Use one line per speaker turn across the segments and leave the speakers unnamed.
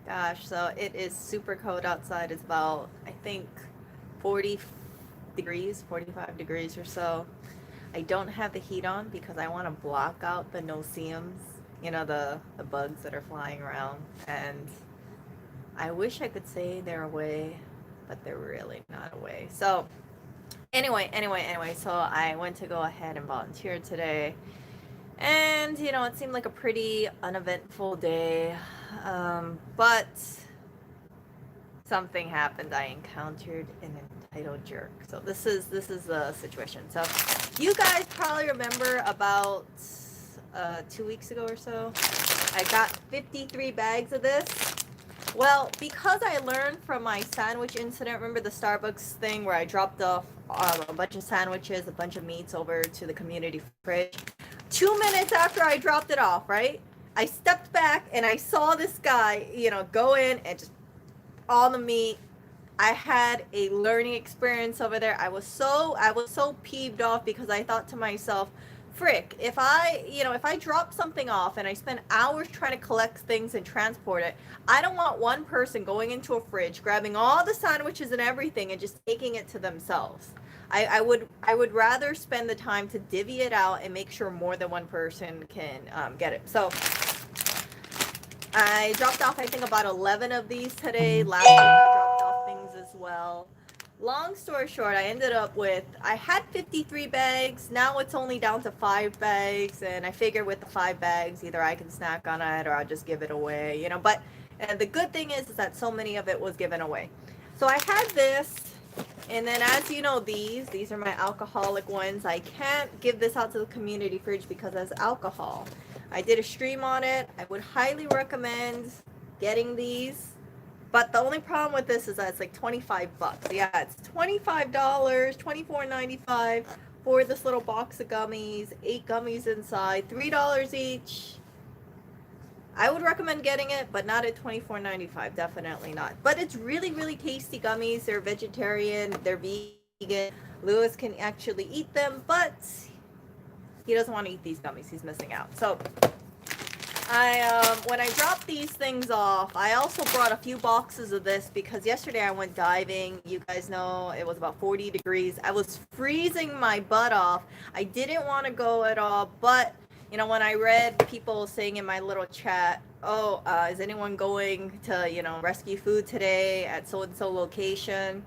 Gosh, so it is super cold outside. It's about, I think, 40 degrees, 45 degrees or so. I don't have the heat on because I want to block out the no-see-ums, the bugs that are flying around. And I wish I could say they're away, but they're really not away. So, anyway, so I went to go ahead and volunteer today. And, it seemed like a pretty uneventful day. But something happened. I encountered an entitled jerk. So this is the situation. So you guys probably remember about 2 weeks ago or so, I got 53 bags of this. Well, because I learned from my sandwich incident, remember the Starbucks thing where I dropped off a bunch of sandwiches, a bunch of meats over to the community fridge. 2 minutes after I dropped it off, right? I stepped back and I saw this guy, go in and just all the meat. I had a learning experience over there. I was so peeved off because I thought to myself, frick, if I drop something off and I spend hours trying to collect things and transport it, I don't want one person going into a fridge, grabbing all the sandwiches and everything and just taking it to themselves. I would rather spend the time to divvy it out and make sure more than one person can get it. So I dropped off, I think, about 11 of these today. Last week I dropped off things as well. Long story short, I had 53 bags. Now it's only down to 5 bags. And I figure with the 5 bags, either I can snack on it or I'll just give it away, But the good thing is that so many of it was given away. So I had this. And then, as you know, these are my alcoholic ones. I can't give this out to the community fridge because it has alcohol. I did a stream on it. I would highly recommend getting these. But the only problem with this is that it's like 25 bucks. Yeah, it's $25, $24.95 for this little box of gummies, 8 gummies inside, $3 each. I would recommend getting it, but not at $24.95. Definitely not. But it's really, really tasty gummies. They're vegetarian. They're vegan. Lewis can actually eat them, but he doesn't want to eat these gummies. He's missing out. So when I dropped these things off, I also brought a few boxes of this because yesterday I went diving. You guys know it was about 40 degrees. I was freezing my butt off. I didn't want to go at all, but when I read people saying in my little chat, oh, is anyone going to, rescue food today at so-and-so location?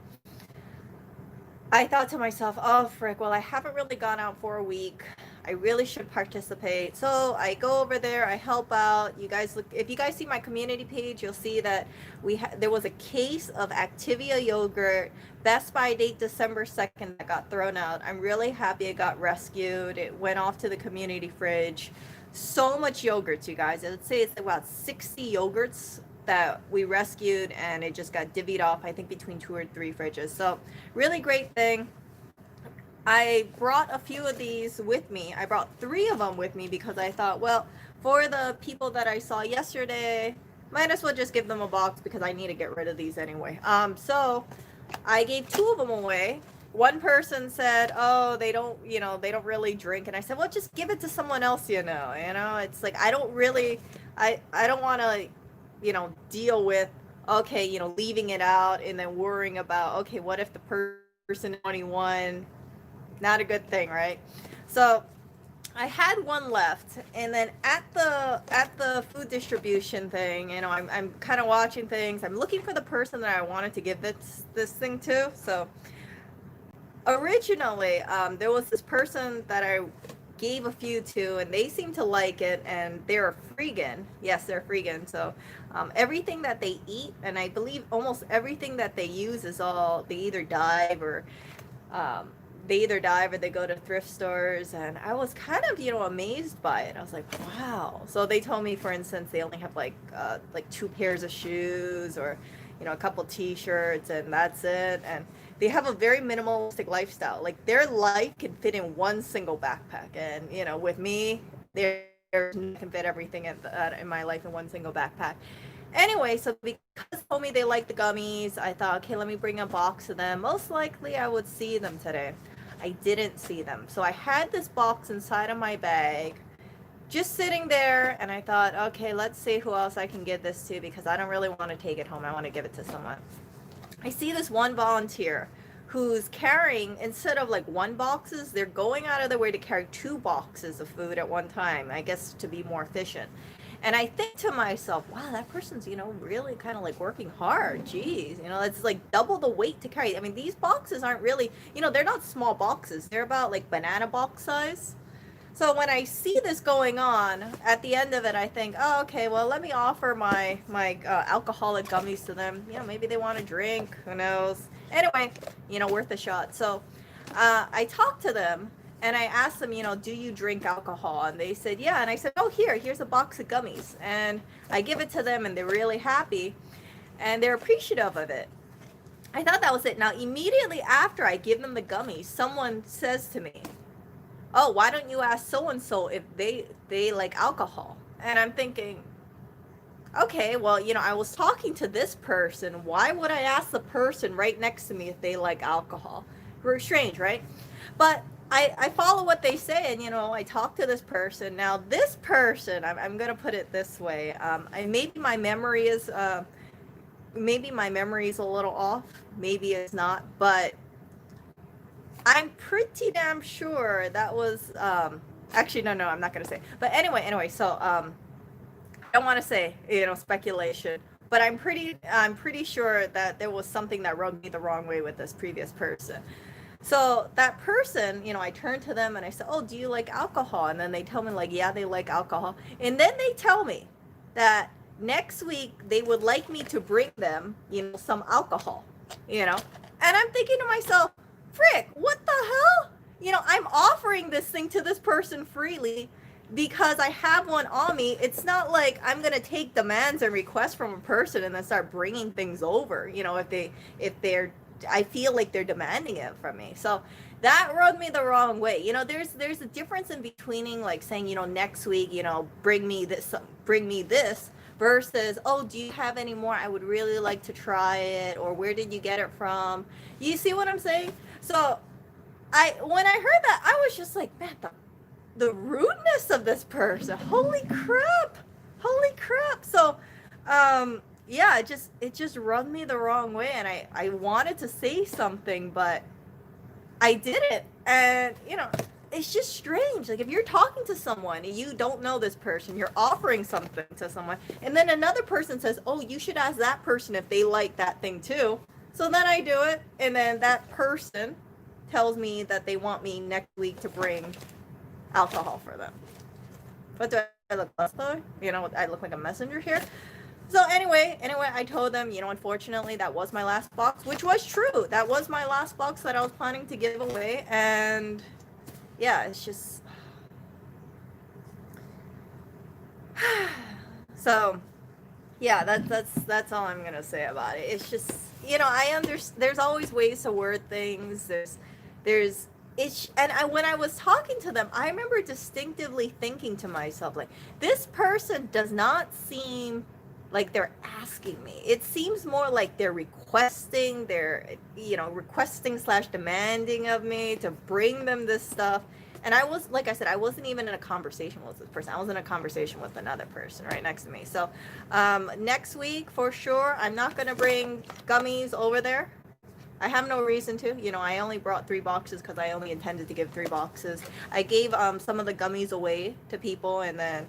I thought to myself, oh, frick, well, I haven't really gone out for a week. I really should participate. So I go over there, I help out. If you guys see my community page, you'll see that there was a case of Activia yogurt, Best By date December 2nd, that got thrown out. I'm really happy it got rescued. It went off to the community fridge. So much yogurts, you guys. I'd say it's about 60 yogurts that we rescued, and it just got divvied off, I think, between 2 or 3 fridges. So really great thing. I brought a few of these with me. I brought 3 of them with me because I thought, well, for the people that I saw yesterday, might as well just give them a box because I need to get rid of these anyway. So I gave 2 of them away. One person said, oh, they don't really drink. And I said, well, just give it to someone else, It's like, I don't want to, deal with, okay, leaving it out and then worrying about, okay, what if the person 21, not a good thing, right? So I had one left, and then at the food distribution thing, I'm kind of watching things. I'm looking for the person that I wanted to give this thing to. So originally, there was this person that I gave a few to, and they seemed to like it, and they're freegan. Yes, they're freegan. So everything that they eat, and I believe almost everything that they use is all, they either dive or they go to thrift stores. And I was kind of, amazed by it. I was like, wow. So they told me, for instance, they only have like 2 pairs of shoes, or, a couple t-shirts, and that's it. And they have a very minimalistic lifestyle. Like, their life can fit in one single backpack. And, with me, there can fit everything in my life in one single backpack. Anyway, so because they told me they like the gummies, I thought, okay, let me bring a box of them. Most likely I would see them today. I didn't see them. So I had this box inside of my bag. just sitting there, and I thought, okay, let's see who else I can give this to, because I don't really want to take it home. I want to give it to someone. I see this one volunteer who's carrying, instead of like one boxes, they're going out of their way to carry 2 boxes of food at one time, I guess to be more efficient. And I think to myself, wow, that person's, really kind of like working hard. Geez, it's like double the weight to carry. I mean, these boxes aren't really, they're not small boxes. They're about like banana box size. So when I see this going on, at the end of it, I think, oh, okay, well, let me offer my alcoholic gummies to them. Maybe they want a drink. Who knows? Anyway, worth a shot. So I talked to them, and I asked them, do you drink alcohol? And they said, yeah. And I said, oh, here's a box of gummies. And I give it to them, and they're really happy, and they're appreciative of it. I thought that was it. Now, immediately after I give them the gummies, someone says to me, oh, why don't you ask so-and-so if they like alcohol? And I'm thinking, okay, well, I was talking to this person. Why would I ask the person right next to me if they like alcohol? Very strange, right? But I follow what they say, and, I talk to this person. Now, this person, I'm going to put it this way. Maybe my memory is a little off. Maybe it's not, but I'm pretty damn sure that was actually no, I'm not gonna say. But anyway, so I don't want to say speculation, but I'm pretty sure that there was something that rubbed me the wrong way with this previous person. So that person, I turned to them and I said, oh, do you like alcohol? And then they tell me, like, yeah, they like alcohol. And then they tell me that next week they would like me to bring them some alcohol. And I'm thinking to myself, frick, what the hell? I'm offering this thing to this person freely because I have one on me. It's not like I'm going to take demands and requests from a person and then start bringing things over, if I feel like they're demanding it from me. So that rubbed me the wrong way. There's a difference in between like saying, next week, bring me this versus, oh, do you have any more? I would really like to try it. Or where did you get it from? You see what I'm saying? So when I heard that, I was just like, man, the rudeness of this person. Holy crap. So, yeah, it just rubbed me the wrong way. And I wanted to say something, but I didn't. And, it's just strange. Like, if you're talking to someone and you don't know this person, you're offering something to someone, and then another person says, oh, you should ask that person if they like that thing too. So then I do it, and then that person tells me that they want me next week to bring alcohol for them. What do I look like? I look like a messenger here. So anyway, I told them, unfortunately, that was my last box, which was true. That was my last box that I was planning to give away, and yeah, it's just so yeah, that's all I'm gonna say about it. It's just, I understand there's always ways to word things. When I was talking to them, I remember distinctively thinking to myself, like, this person does not seem like they're asking me. It seems more like they're requesting, / demanding of me to bring them this stuff. And I was, like I said, I wasn't even in a conversation with this person. I was in a conversation with another person right next to me. So next week, for sure, I'm not going to bring gummies over there. I have no reason to. I only brought 3 boxes because I only intended to give 3 boxes. I gave some of the gummies away to people, and then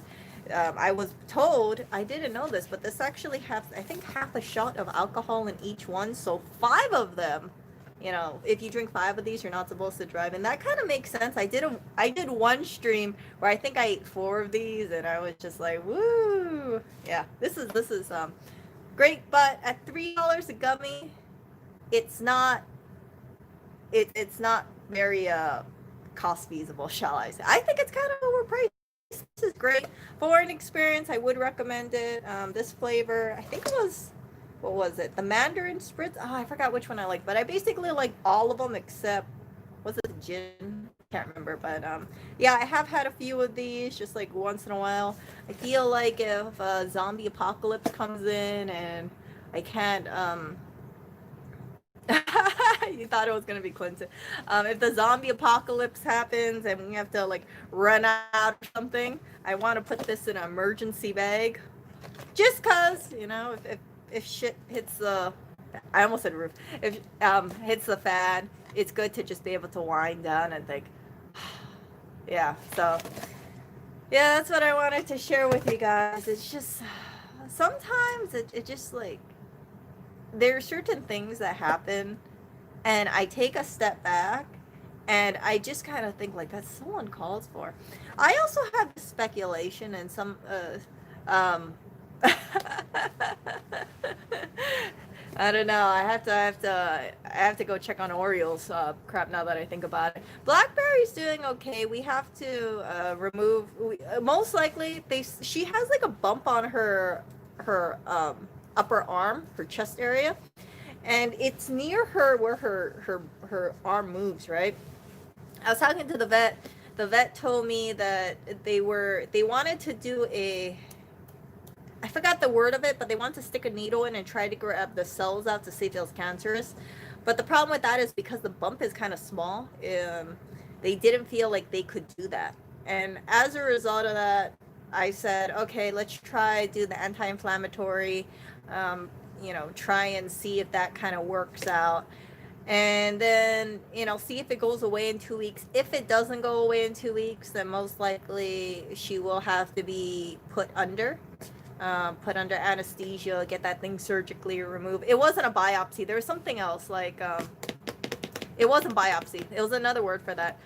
I was told, I didn't know this, but this actually has, I think, half a shot of alcohol in each one. So 5 of them, if you drink 5 of these, you're not supposed to drive. And that kind of makes sense. I did one stream where I think I ate 4 of these, and I was just like, woo. Yeah, this is great. But at $3 a gummy, it's not very cost feasible, shall I say. I think it's kind of overpriced. This is great for an experience. I would recommend it. This flavor, I think it was, what was it? The Mandarin Spritz. Oh, I forgot which one I like, but I basically like all of them except, was it the gin? Can't remember, but yeah, I have had a few of these just like once in a while. I feel like if a zombie apocalypse comes in and I can't You thought it was gonna be Clinton. If the zombie apocalypse happens and we have to like run out or something, I want to put this in an emergency bag, just cause if shit hits the, I almost said roof. If hits the fan, it's good to just be able to wind down and think, yeah. So yeah, that's what I wanted to share with you guys. It's just sometimes it just like there are certain things that happen and I take a step back and I just kind of think like that's so uncalled for. I also have speculation and some I don't know. I have to go check on Orioles crap now that I think about it. Blackberry's doing okay. We have to remove. Most likely, she has like a bump on her upper arm, her chest area, and it's near her where her arm moves. Right. I was talking to the vet. The vet told me that they wanted to do a, I forgot the word of it, but they want to stick a needle in and try to grab the cells out to see if it was cancerous. But the problem with that is because the bump is kind of small, they didn't feel like they could do that. And as a result of that, I said, okay, let's try do the anti-inflammatory, try and see if that kind of works out. And then, see if it goes away in 2 weeks. If it doesn't go away in 2 weeks, then most likely she will have to be put under anesthesia, get that thing surgically removed. It wasn't a biopsy. There was something else, like it wasn't biopsy. It was another word for that.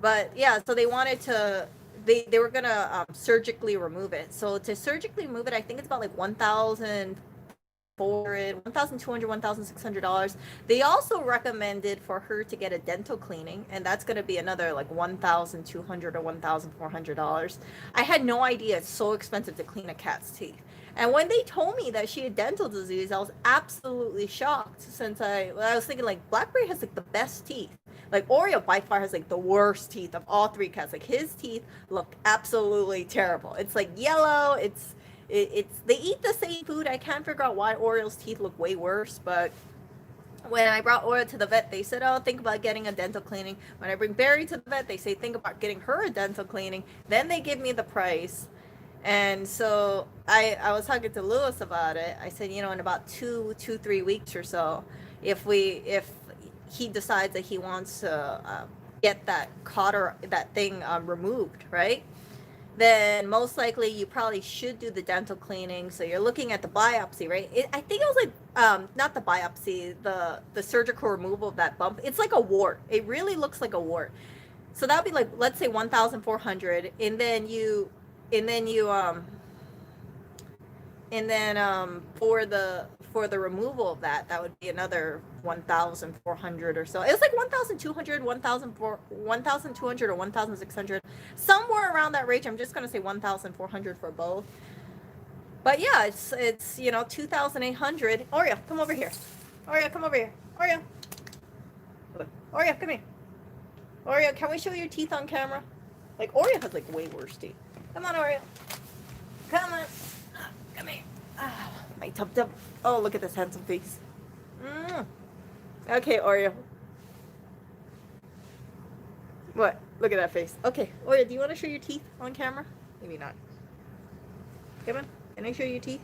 But yeah, so they wanted to, they were gonna surgically remove it. So to surgically remove it, I think it's about like $1,200, $1,600. They also recommended for her to get a dental cleaning, and that's going to be another like $1,200 or $1,400. I had no idea it's so expensive to clean a cat's teeth. And when they told me that she had dental disease, I was absolutely shocked, since I was thinking like Blackberry has like the best teeth. Like Oreo by far has like the worst teeth of all three cats. Like his teeth look absolutely terrible. It's like yellow. It's they eat the same food. I can't figure out why Oreo's teeth look way worse, but when I brought Oreo to the vet, they said, oh, think about getting a dental cleaning. When I bring Barry to the vet, they say, think about getting her a dental cleaning. Then they give me the price. And so I was talking to Lewis about it. I said, in about 3 weeks or so, if he decides that he wants to get that thing removed, right? Then most likely you probably should do the dental cleaning. So you're looking at the biopsy, right? I think it was like not the biopsy, the surgical removal of that bump. It's like a wart. It really looks like a wart. So that'd be like, let's say 1,400, and then for the removal of that would be another 1,400 or so. It was like 1,200, 1,200 or 1,600, somewhere around that range. I'm just gonna say 1,400 for both. But yeah, it's 2,800. Oreo, come over here. Oreo, come over here. Oreo, come here. Oreo, can we show your teeth on camera? Like Oreo has like way worse teeth. Come on, Oreo. Come on. Come here. My tub. Oh, look at this handsome face. Okay, Oreo. What? Look at that face. Okay, Oreo, do you want to show your teeth on camera? Maybe not. Come on. Can I show your teeth?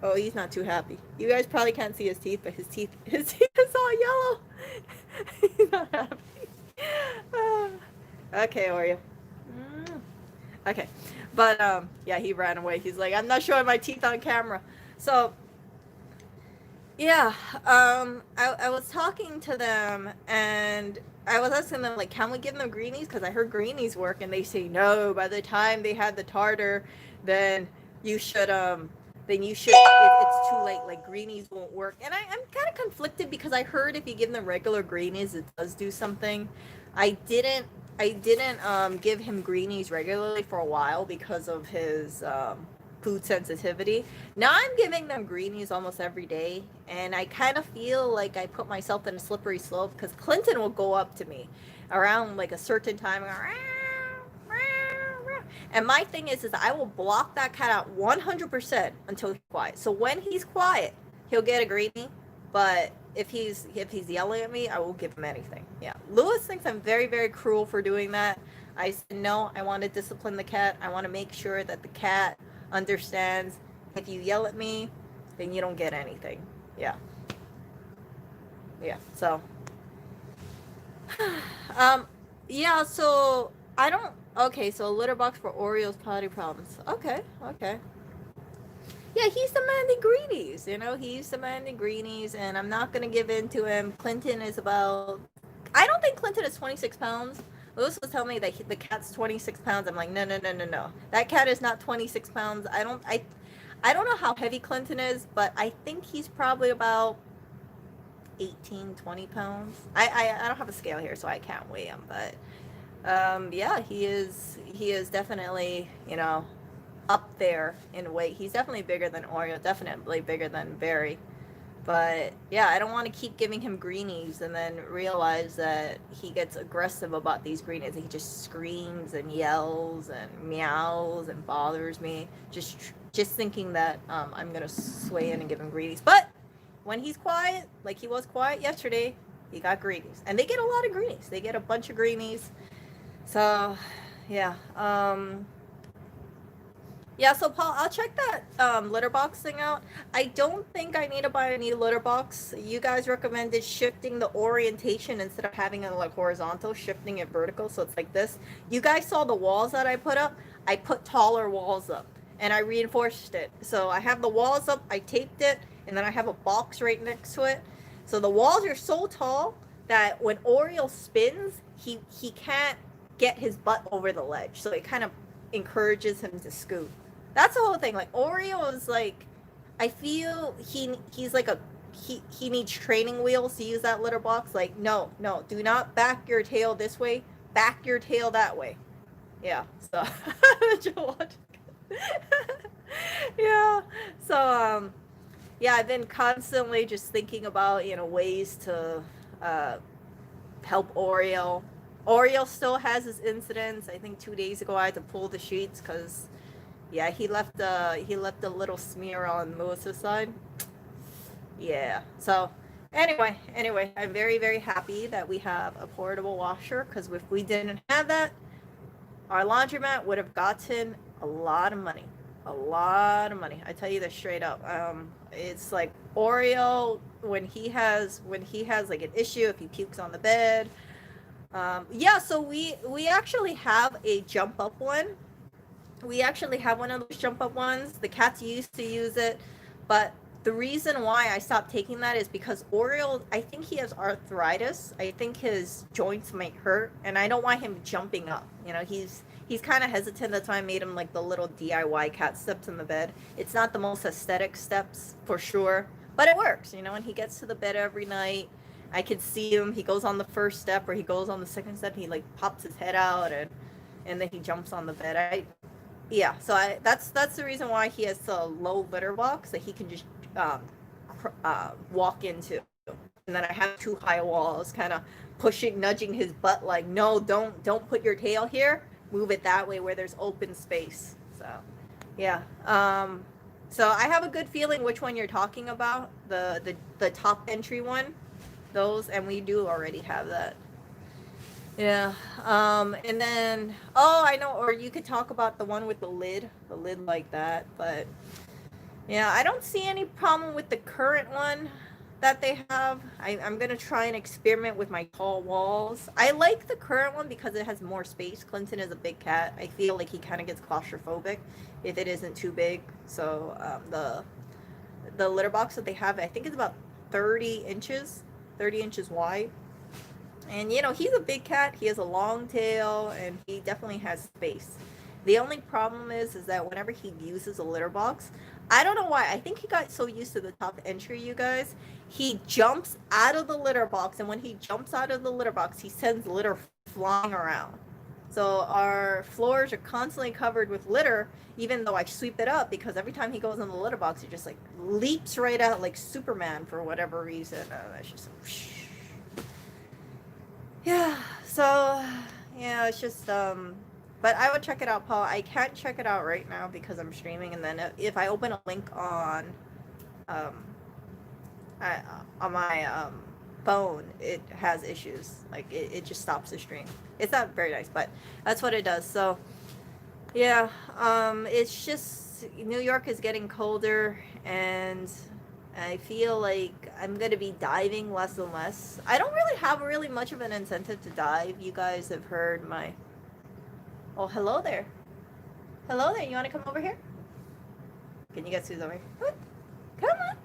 Oh, he's not too happy. You guys probably can't see his teeth, but his teeth is all yellow. He's not happy. Okay, Oreo. Okay. But yeah, he ran away. He's like, I'm not showing my teeth on camera. So yeah, I was talking to them and I was asking them like, can we give them greenies? Because I heard greenies work, and they say no. By the time they had the tartar, then you should it's too late. Like greenies won't work. And I'm kind of conflicted because I heard if you give them regular greenies, it does do something. I didn't give him greenies regularly for a while because of his food sensitivity. Now I'm giving them greenies almost every day, and I kind of feel like I put myself in a slippery slope because Clinton will go up to me around like a certain time and go, and my thing is I will block that cat out 100% until he's quiet. So when he's quiet, he'll get a greenie. But if he's yelling at me, I will give him anything. Yeah. Lewis thinks I'm very, very cruel for doing that. I said no, I want to discipline the cat. I want to make sure that the cat understands if you yell at me, then you don't get anything. Yeah. Yeah. So um yeah, so I don't okay, so a litter box for Oreo's potty problems. Okay, okay. Yeah, he's demanding greenies. You know, he's demanding greenies, and I'm not gonna give in to him. Clinton is about. I don't think Clinton is 26 pounds. Lewis was telling me that the cat's 26 pounds. I'm like, no, no, no, no, no. That cat is not 26 pounds. I don't know how heavy Clinton is, but I think he's probably about 18, 20 pounds. I don't have a scale here, so I can't weigh him, but yeah, he is definitely, you know, up there in weight. He's definitely bigger than Oreo, definitely bigger than Berry. But yeah, I don't want to keep giving him greenies and then realize that he gets aggressive about these greenies. He just screams and yells and meows and bothers me. Just thinking that I'm gonna sway in and give him greenies. But when he's quiet, like he was quiet yesterday, he got greenies, and they get a lot of greenies. They get a bunch of greenies. So yeah. Yeah, so Paul, I'll check that litter box thing out. I don't think I need to buy a new litter box. You guys recommended shifting the orientation instead of having it like horizontal, shifting it vertical, so it's like this. You guys saw the walls that I put up. I put taller walls up, and I reinforced it. So I have the walls up, I taped it, and then I have a box right next to it. So the walls are so tall that when Oreo spins, he can't get his butt over the ledge. So it kind of encourages him to scoot. That's the whole thing. Like Oreo is like, I feel he's like he needs training wheels to use that litter box. Like no, do not back your tail this way. Back your tail that way. Yeah. So yeah. So yeah, I've been constantly just thinking about, you know, ways to help Oreo. Oreo still has his incidents. I think 2 days ago I had to pull the sheets because, yeah, he left a little smear on Lewis's side. Yeah. So anyway, I'm very, very happy that we have a portable washer, because if we didn't have that, our laundromat would have gotten a lot of money. A lot of money. I tell you this straight up. It's like Oreo when he has like an issue, if he pukes on the bed. Yeah, so we actually have a jump up one. We actually have one of those jump up ones. The cats used to use it, but the reason why I stopped taking that is because Oreo, I think he has arthritis. I think his joints might hurt, and I don't want him jumping up. You know, he's kind of hesitant. That's why I made him like the little DIY cat steps in the bed. It's not the most aesthetic steps for sure, but it works. You know, when he gets to the bed every night, I can see him. He goes on the first step, or he goes on the second step. He like pops his head out, and then he jumps on the bed. Yeah, so that's the reason why he has a low litter box that he can just walk into. And then I have two high walls, kind of nudging his butt, like, no, don't put your tail here. Move it that way where there's open space. So, yeah. So I have a good feeling which one you're talking about, the top entry one. Those, and we do already have that. Yeah. And then, oh, I know, or you could talk about the one with the lid like that. But yeah, I don't see any problem with the current one that they have. I'm gonna try and experiment with my tall walls. I like the current one because it has more space. Clinton is a big cat. I feel like he kind of gets claustrophobic if it isn't too big. So the litter box that they have, I think it's about 30 inches wide. And, you know, he's a big cat. He has a long tail, and he definitely has space. The only problem is that whenever he uses a litter box, I don't know why. I think he got so used to the top entry, you guys. He jumps out of the litter box, and when he jumps out of the litter box, he sends litter flying around. So our floors are constantly covered with litter, even though I sweep it up, because every time he goes in the litter box, he just like leaps right out like Superman for whatever reason. It's just yeah, so yeah, it's just but I would check it out, Paul. I can't check it out right now because I'm streaming, and then if I open a link on on my phone, it has issues. Like it just stops the stream. It's not very nice, but that's what it does. So yeah, it's just New York is getting colder, and I feel like I'm gonna be diving less and less. I don't really have really much of an incentive to dive. You guys have heard my. Oh, hello there. Hello there. You want to come over here? Can you get Suze over here? Come on.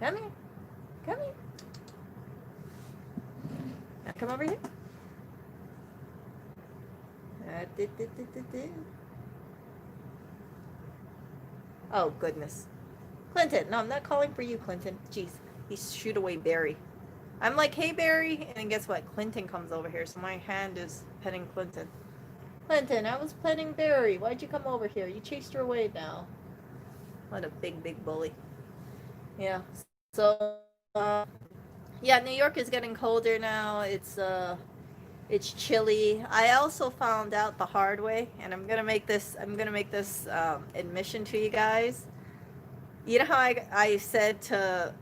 Come here. Come here. Now come over here. Oh, goodness. Clinton. No, I'm not calling for you, Clinton. Jeez. He's shoot away Barry. I'm like, hey, Barry. And then guess what? Clinton comes over here. So my hand is petting Clinton. Clinton, I was petting Barry. Why'd you come over here? You chased her away now. What a big, big bully. Yeah. So, yeah, New York is getting colder now. It's chilly. I also found out the hard way, and I'm gonna make this admission to you guys. You know how I said to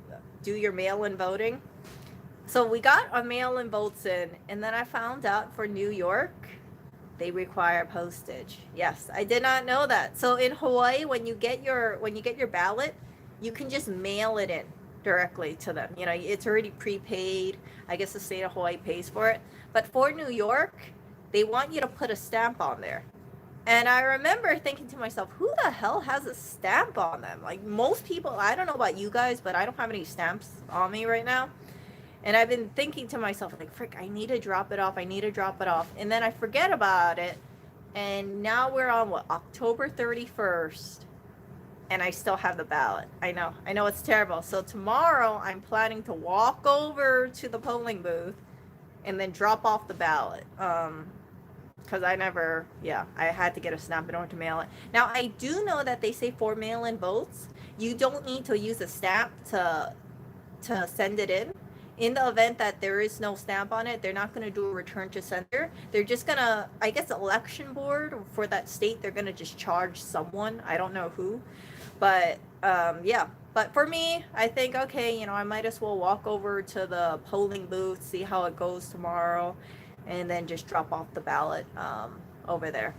do your mail-in voting? So we got our mail-in votes in, and then I found out for New York, they require postage. Yes, I did not know that. So in Hawaii, when you get your ballot, you can just mail it in directly to them. You know, it's already prepaid. I guess the state of Hawaii pays for it. But for New York, they want you to put a stamp on there. And I remember thinking to myself, who the hell has a stamp on them? Like most people, I don't know about you guys, but I don't have any stamps on me right now. And I've been thinking to myself, like, frick, I need to drop it off. And then I forget about it. And now we're on, what, October 31st. And I still have the ballot. I know it's terrible. So tomorrow I'm planning to walk over to the polling booth and then drop off the ballot. Because I had to get a stamp in order to mail it. Now, I do know that they say for mail-in votes, you don't need to use a stamp to send it in. In the event that there is no stamp on it, they're not going to do a return to sender. They're just going to, I guess, the election board for that state, they're going to just charge someone. I don't know who. But, yeah. But for me, I think, okay, you know, I might as well walk over to the polling booth, see how it goes tomorrow, and then just drop off the ballot over there.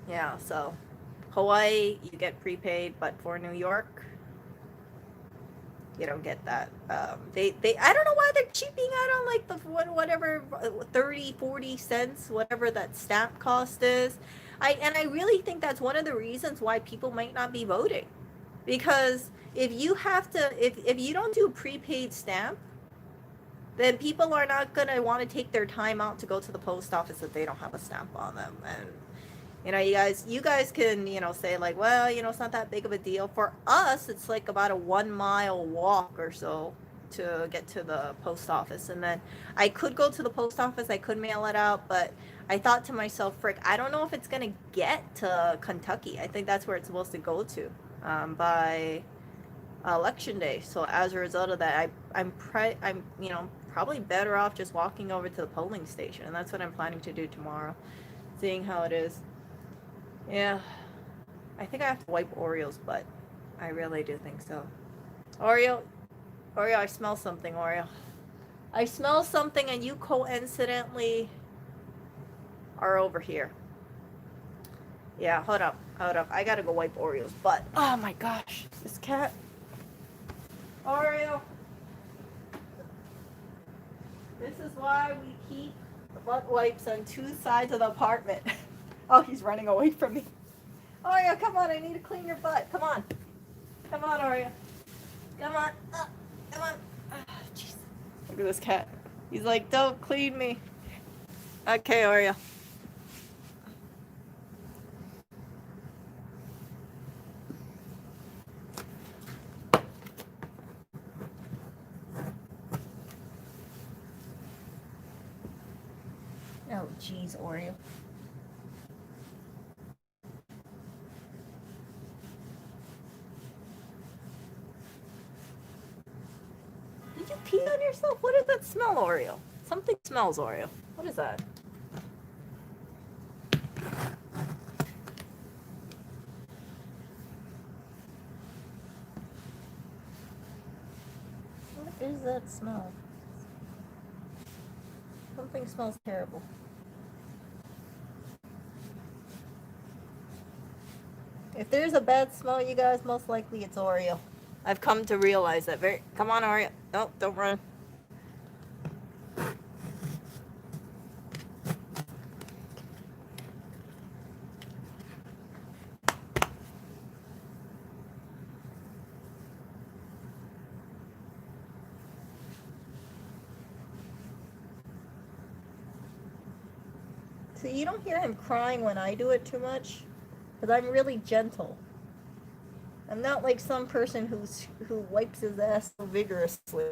Yeah, so Hawaii, you get prepaid, but for New York, you don't get that. They I don't know why they're cheaping out on like the whatever 30-40 cents, whatever that stamp cost is. I really think that's one of the reasons why people might not be voting, because if you don't do a prepaid stamp, then people are not gonna want to take their time out to go to the post office if they don't have a stamp on them. And you know, you guys can, you know, say like, well, you know, it's not that big of a deal. For us, it's like about a 1 mile walk or so to get to the post office. And then I could go to the post office, I could mail it out, but I thought to myself, frick, I don't know if it's going to get to Kentucky. I think that's where it's supposed to go to by election day. So as a result of that, I'm you know, probably better off just walking over to the polling station. And that's what I'm planning to do tomorrow, seeing how it is. Yeah, I think I have to wipe Oreo's butt. I really do think so. Oreo, I smell something, Oreo. I smell something, and you coincidentally are over here. Yeah, hold up. I gotta go wipe Oreo's butt. Oh my gosh, this cat. Oreo. This is why we keep the butt wipes on two sides of the apartment. Oh, he's running away from me. Oreo, come on, I need to clean your butt. Come on, Oreo. Come on. Come on. Jeez. Look at this cat. He's like, don't clean me. Okay, Oreo. Oh, jeez, Oreo. Did you pee on yourself? What did that smell, Oreo? Something smells, Oreo. What is that? is that smell? Something smells terrible. If there's a bad smell, you guys, most likely it's Oreo. I've come to realize that very. Come on, Oreo. No, don't run. See, you don't hear him crying when I do it too much, because I'm really gentle. I'm not like some person who wipes his ass so vigorously.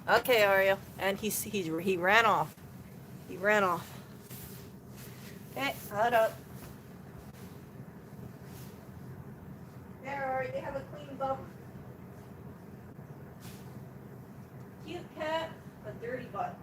Okay, Oreo, and he ran off. He ran off. Okay, hold up. There, Oreo, you have a clean bum. Cute cat, but dirty butt.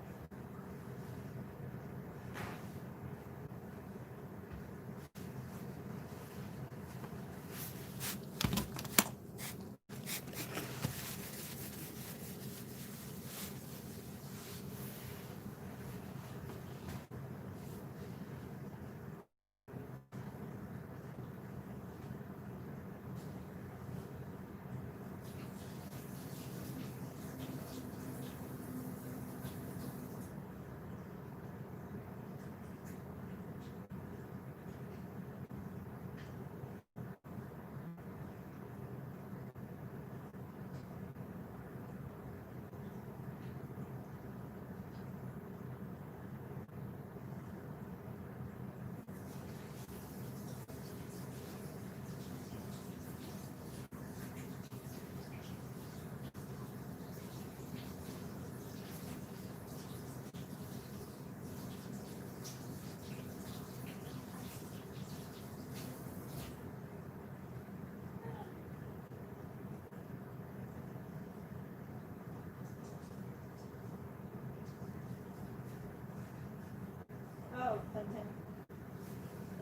Oh,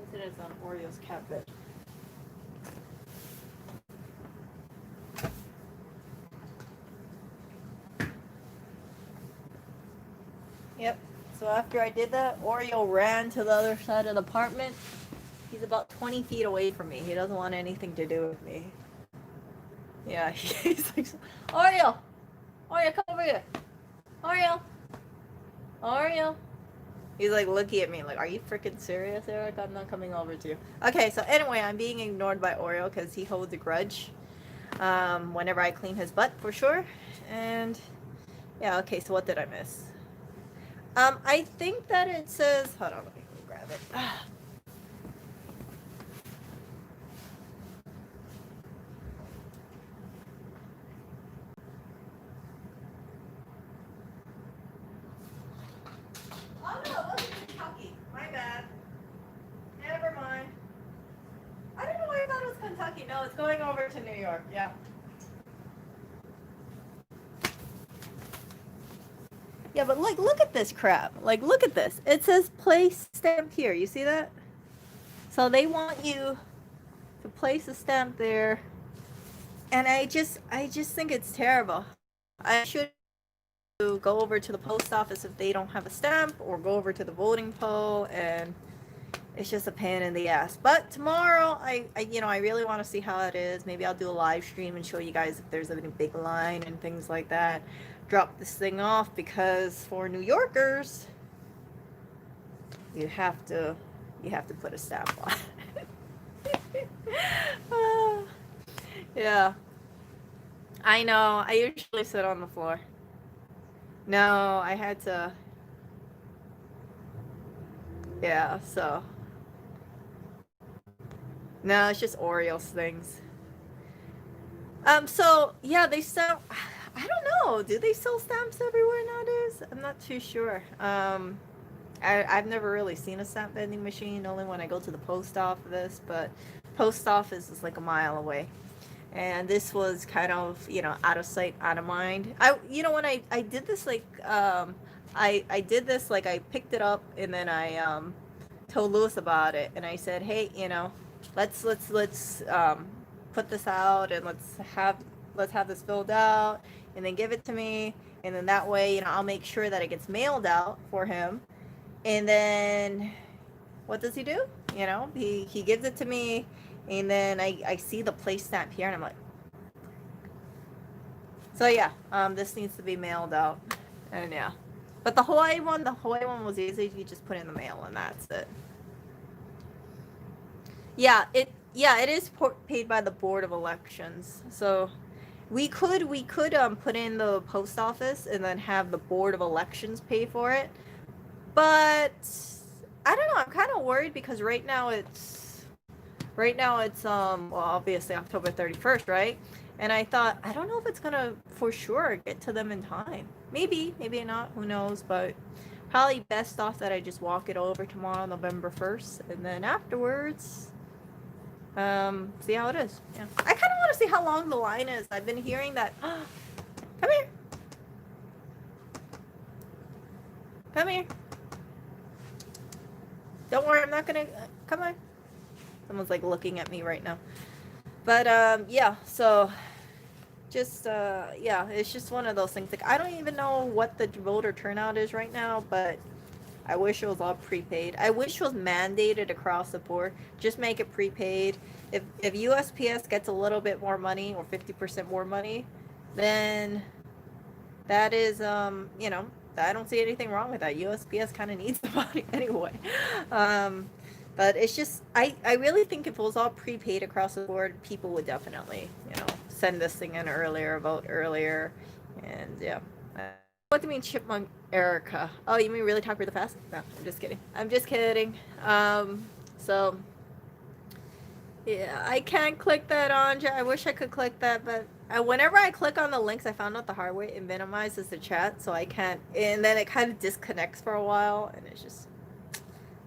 incidents on Oreo's cat bed. Yep. So after I did that, Oreo ran to the other side of the apartment. He's about 20 feet away from me. He doesn't want anything to do with me. Yeah, he's like, Oreo! Oreo, come over here! Oreo! Oreo! He's like looking at me like, are you freaking serious, Eric? I'm not coming over to you. Okay, so anyway, I'm being ignored by Oreo because he holds a grudge whenever I clean his butt, for sure. And yeah, okay, so what did I miss? I think that it says, hold on, let me go grab it. Oh no, it wasn't Kentucky. My bad. Never mind. I don't know why I thought it was Kentucky. No, it's going over to New York. Yeah. Yeah, but like, look at this crap. Like, look at this. It says place stamp here. You see that? So they want you to place a stamp there, and I just think it's terrible. I should go over to the post office if they don't have a stamp, or go over to the voting poll, and it's just a pain in the ass. But tomorrow, I really want to see how it is. Maybe I'll do a live stream and show you guys if there's any big line and things like that. Drop this thing off, because for New Yorkers, you have to put a stamp on. Yeah, I know. I usually sit on the floor. No, I had to. Yeah, so. No, it's just Oreos things. So yeah, they sell. I don't know. Do they sell stamps everywhere nowadays? I'm not too sure. I've never really seen a stamp vending machine, only when I go to the post office, but post office is like a mile away. And this was kind of, out of sight, out of mind. When I did this, like, I did this, like, I picked it up, and then I told Lewis about it, and I said, hey, let's put this out, and let's have let's have this filled out, and then give it to me, and then that way, I'll make sure that it gets mailed out for him. And then what does he do? He gives it to me, and then I see the place stamp here, and I'm like, so yeah, this needs to be mailed out, and yeah. But the Hawaii one was easy. You just put in the mail, and that's it. Yeah, it is paid by the Board of Elections. So we could put in the post office and then have the Board of Elections pay for it. But I don't know. I'm kind of worried because right now it's well, obviously October 31st, right? And I thought, I don't know if it's gonna for sure get to them in time. Maybe not. Who knows? But probably best off that I just walk it over tomorrow, November 1st, and then afterwards, see how it is. Yeah, I kind of want to see how long the line is. I've been hearing that. Come here. Come here. Don't worry, I'm not gonna. Come on. Someone's like looking at me right now. But yeah. So just yeah, it's just one of those things. Like I don't even know what the voter turnout is right now, but I wish it was all prepaid. I wish it was mandated across the board. Just make it prepaid. If USPS gets a little bit more money or 50% more money, then that is I don't see anything wrong with that. USPS kind of needs the money anyway. But it's just I really think if it was all prepaid across the board, people would definitely, send this thing in earlier, vote earlier, and yeah. What do you mean, Chipmunk Erica? Oh, you mean really talk really fast? No, I'm just kidding. So yeah, I can't click that on. I wish I could click that, but whenever I click on the links, I found out the hard way. It minimizes the chat, so I can't. And then it kind of disconnects for a while, and it's just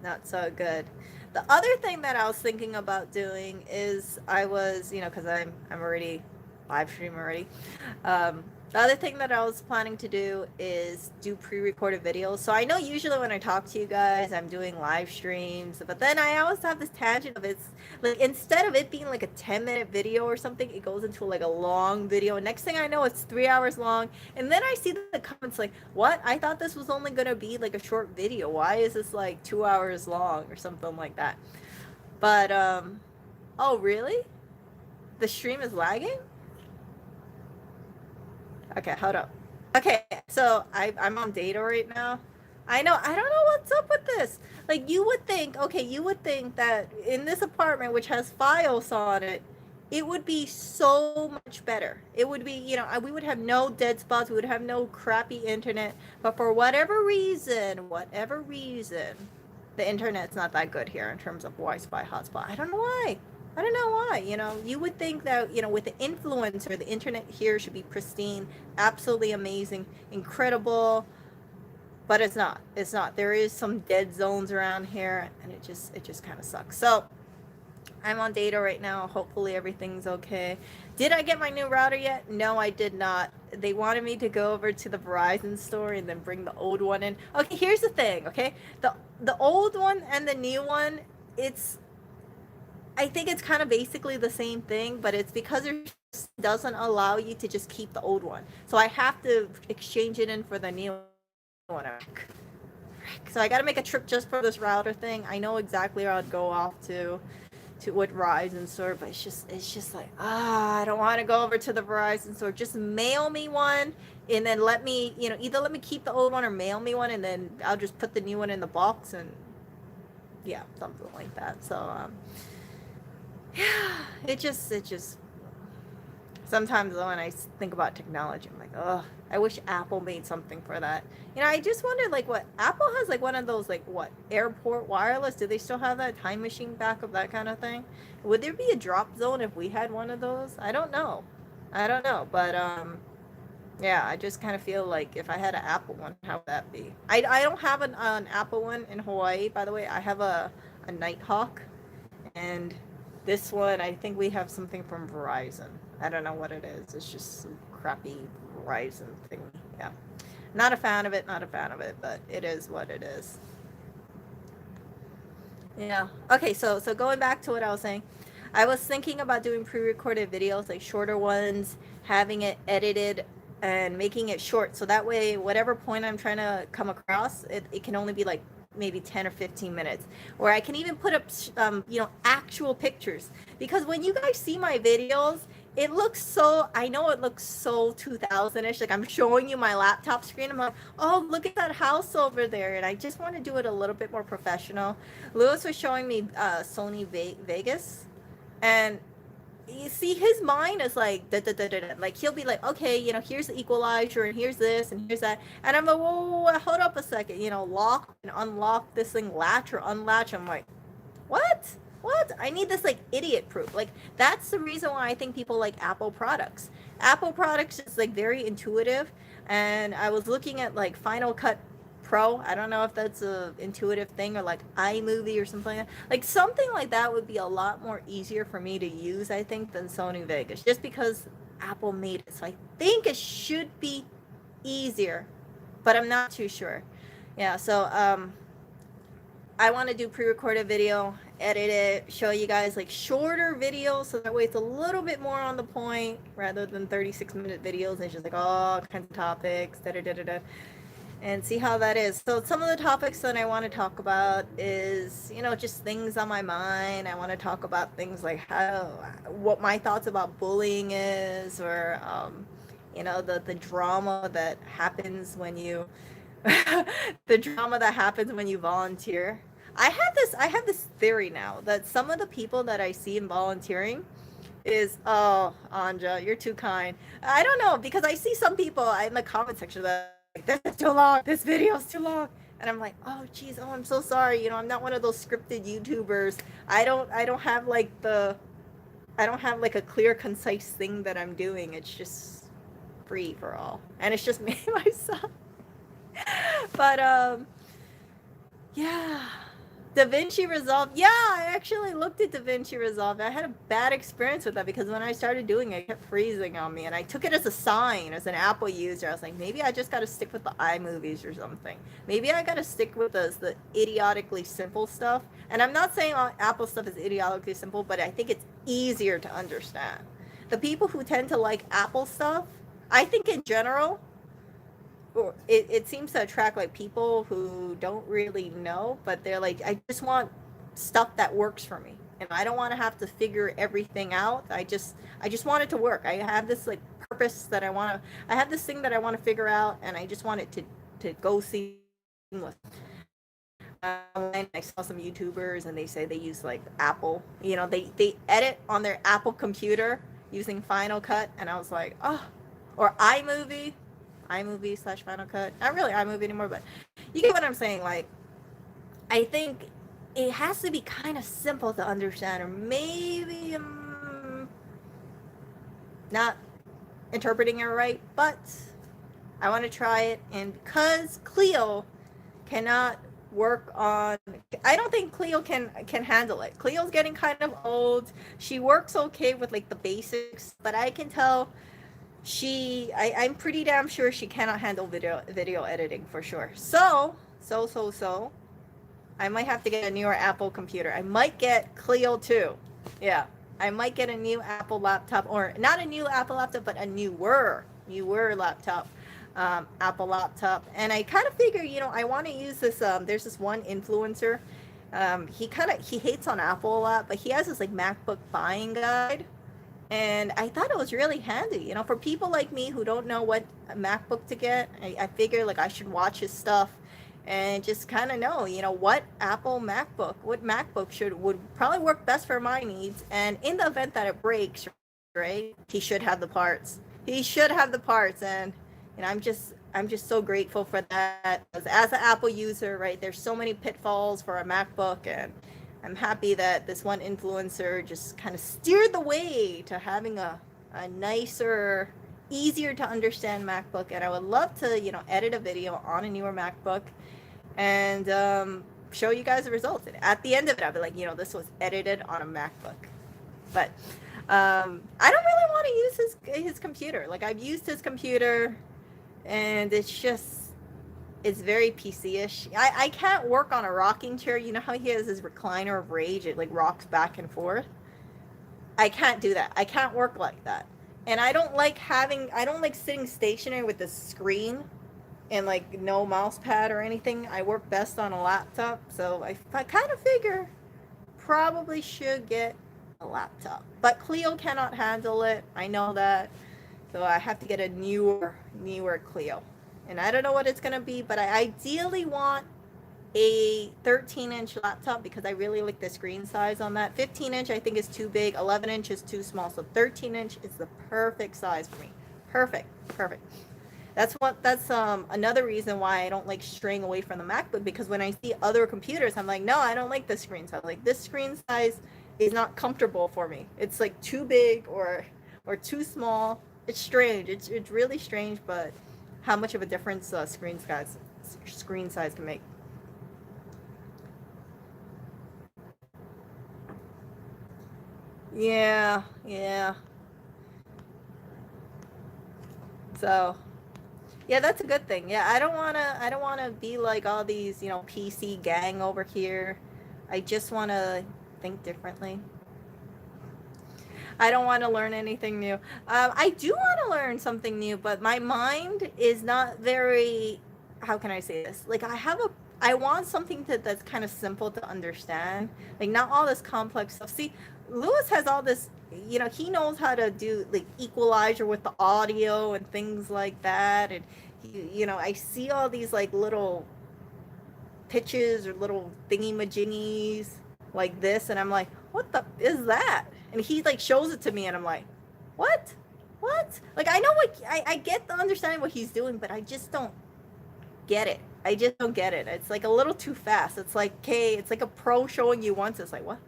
not so good. The other thing that I was thinking about doing is I was, because I'm already live stream already. The other thing that I was planning to do is do pre-recorded videos. So I know usually when I talk to you guys, I'm doing live streams, but then I always have this tangent of it's like instead of it being like a 10-minute video or something, it goes into like a long video. And next thing I know, it's 3 hours long. And then I see the comments like, what? I thought this was only going to be like a short video. Why is this like 2 hours long or something like that? But, oh, really? The stream is lagging? Okay, hold up. Okay, so I'm on data right now. I don't know what's up with this. Like you would think that in this apartment, which has files on it, it would be so much better. It would be, we would have no dead spots. We would have no crappy internet. But for whatever reason, the internet's not that good here in terms of Wi-Fi hotspot. I don't know why. You would think that, with the influencer, the internet here should be pristine, absolutely amazing, incredible, but it's not. There is some dead zones around here, and it just kind of sucks. So I'm on data right now. Hopefully everything's okay. Did I get my new router yet? No, I did not. They wanted me to go over to the Verizon store and then bring the old one in. Okay, here's the thing, okay? The old one and the new one, I think it's kind of basically the same thing, but it's because it doesn't allow you to just keep the old one. So I have to exchange it in for the new one. So I got to make a trip just for this router thing. I know exactly where I'd go off to what Verizon store, but it's just like, I don't want to go over to the Verizon store. Just mail me one and then let me, either let me keep the old one or mail me one, and then I'll just put the new one in the box, and yeah, something like that. So, yeah, it just sometimes when I think about technology, I'm like, oh, I wish Apple made something for that. I just wonder, like, what Apple has, like one of those, like, what, airport wireless? Do they still have that time machine backup, that kind of thing? Would there be a drop zone if we had one of those? I don't know, but yeah, I just kind of feel like if I had an Apple one, how would that be? I don't have an Apple one in Hawaii, by the way. I have a Nighthawk, and this one, I think we have something from Verizon. I don't know what it is. It's just some crappy Verizon thing. Yeah. Not a fan of it, but it is what it is. Yeah. Okay, so going back to what I was saying, I was thinking about doing pre-recorded videos, like shorter ones, having it edited and making it short, so that way whatever point I'm trying to come across, it can only be like maybe 10 or 15 minutes, where I can even put up actual pictures, because when you guys see my videos, it looks so, I know it looks so 2000ish, like I'm showing you my laptop screen, I'm like, oh, look at that house over there, and I just want to do it a little bit more professional. Lewis was showing me Sony Vegas, and you see his mind is like da, da, da, da, da. Like he'll be like, okay, here's the equalizer and here's this and here's that, and I'm like, whoa, hold up a second, lock and unlock this thing, latch or unlatch. I'm like, what? I need this like idiot proof. Like that's the reason why I think people like Apple products. Apple products is like very intuitive, and I was looking at like Final Cut Pro. I don't know if that's a intuitive thing, or like iMovie or something like that. Like something like that would be a lot more easier for me to use, I think, than Sony Vegas, just because Apple made it. So I think it should be easier, but I'm not too sure. Yeah, so I want to do pre-recorded video, edit it, show you guys like shorter videos, so that way it's a little bit more on the point rather than 36-minute videos and it's just like all kinds of topics, da da da da da, and see how that is. So some of the topics that I want to talk about is, just things on my mind. I want to talk about things like what my thoughts about bullying is, or the drama that happens when you the drama that happens when you volunteer. I have this theory now that some of the people that I see in volunteering is, oh, Anja, you're too kind. I don't know, because I see some people in the comment section that like, this is too long, this video's too long, and I'm like, oh geez, oh, I'm so sorry, I'm not one of those scripted YouTubers. I don't have like a clear, concise thing that I'm doing. It's just free for all, and it's just me myself. But yeah, DaVinci Resolve. Yeah, I actually looked at DaVinci Resolve. I had a bad experience with that, because when I started doing it, it kept freezing on me, and I took it as a sign. As an Apple user, I was like, maybe I just got to stick with the iMovies or something. Maybe I got to stick with the idiotically simple stuff. And I'm not saying all Apple stuff is idiotically simple, but I think it's easier to understand. The people who tend to like Apple stuff, I think in general, it seems to attract like people who don't really know, but they're like, I just want stuff that works for me, and I don't want to have to figure everything out. I just want it to work. I have this like purpose that I have this thing that I want to figure out, and I just want it to go seamless. I saw some YouTubers, and they say they use like Apple, they edit on their Apple computer using Final Cut, and I was like, oh, or iMovie / Final Cut. Not really iMovie anymore, but you get what I'm saying. Like, I think it has to be kind of simple to understand, or maybe not interpreting it right, but I want to try it. And because Cleo cannot work on, I don't think Cleo can handle it. Cleo's getting kind of old. She works okay with like the basics, but I can tell I'm pretty damn sure she cannot handle video editing for sure. So I might have to get a newer Apple computer. I might get Clio 2. Yeah, I might get a new Apple laptop, or not a new Apple laptop, but a newer laptop, Apple laptop. And I kind of figure, I want to use this. There's this one influencer. He hates on Apple a lot, but he has this like MacBook buying guide. And I thought it was really handy, for people like me who don't know what MacBook to get. I figure like I should watch his stuff and just kind of know, what MacBook would probably work best for my needs. And in the event that it breaks, right, he should have the parts. And I'm just so grateful for that. As an Apple user, right, there's so many pitfalls for a MacBook, and I'm happy that this one influencer just kind of steered the way to having a nicer, easier to understand MacBook. And I would love to, edit a video on a newer MacBook and show you guys the results. And at the end of it, I'll be like, this was edited on a MacBook. But I don't really want to use his computer. Like, I've used his computer, and it's very PC-ish. I can't work on a rocking chair. You know how he has his recliner of rage? It like rocks back and forth. I can't do that. I can't work like that. And I don't like sitting stationary with the screen and like no mouse pad or anything. I work best on a laptop, so I kind of figure probably should get a laptop. But Clio cannot handle it. I know that. So I have to get a newer Clio. And I don't know what it's going to be, but I ideally want a 13-inch laptop because I really like the screen size on that. 15-inch I think is too big, 11-inch is too small, so 13-inch is the perfect size for me. Perfect, perfect. That's another reason why I don't like straying away from the MacBook, because when I see other computers, I'm like, no, I don't like this screen size. Like, this screen size is not comfortable for me. It's like too big or too small. It's strange. It's really strange, but how much of a difference screen size can make. Yeah, yeah. So, yeah, that's a good thing. Yeah, I don't wanna be like all these, PC gang over here. I just wanna think differently. I don't want to learn anything new. I do want to learn something new, but my mind is not very. How can I say this? Like, I want something that's kind of simple to understand. Like, not all this complex stuff. See, Lewis has all this. He knows how to do like equalizer with the audio and things like that, and I see all these like little pitches or little thingy majingies like this, and I'm like, what the is that? And he like shows it to me, and I'm like, what? Like, I know what I get the understanding what he's doing, but I just don't get it. I just don't get it. It's like a little too fast. It's like, okay, it's like a pro showing you once. It's like, what?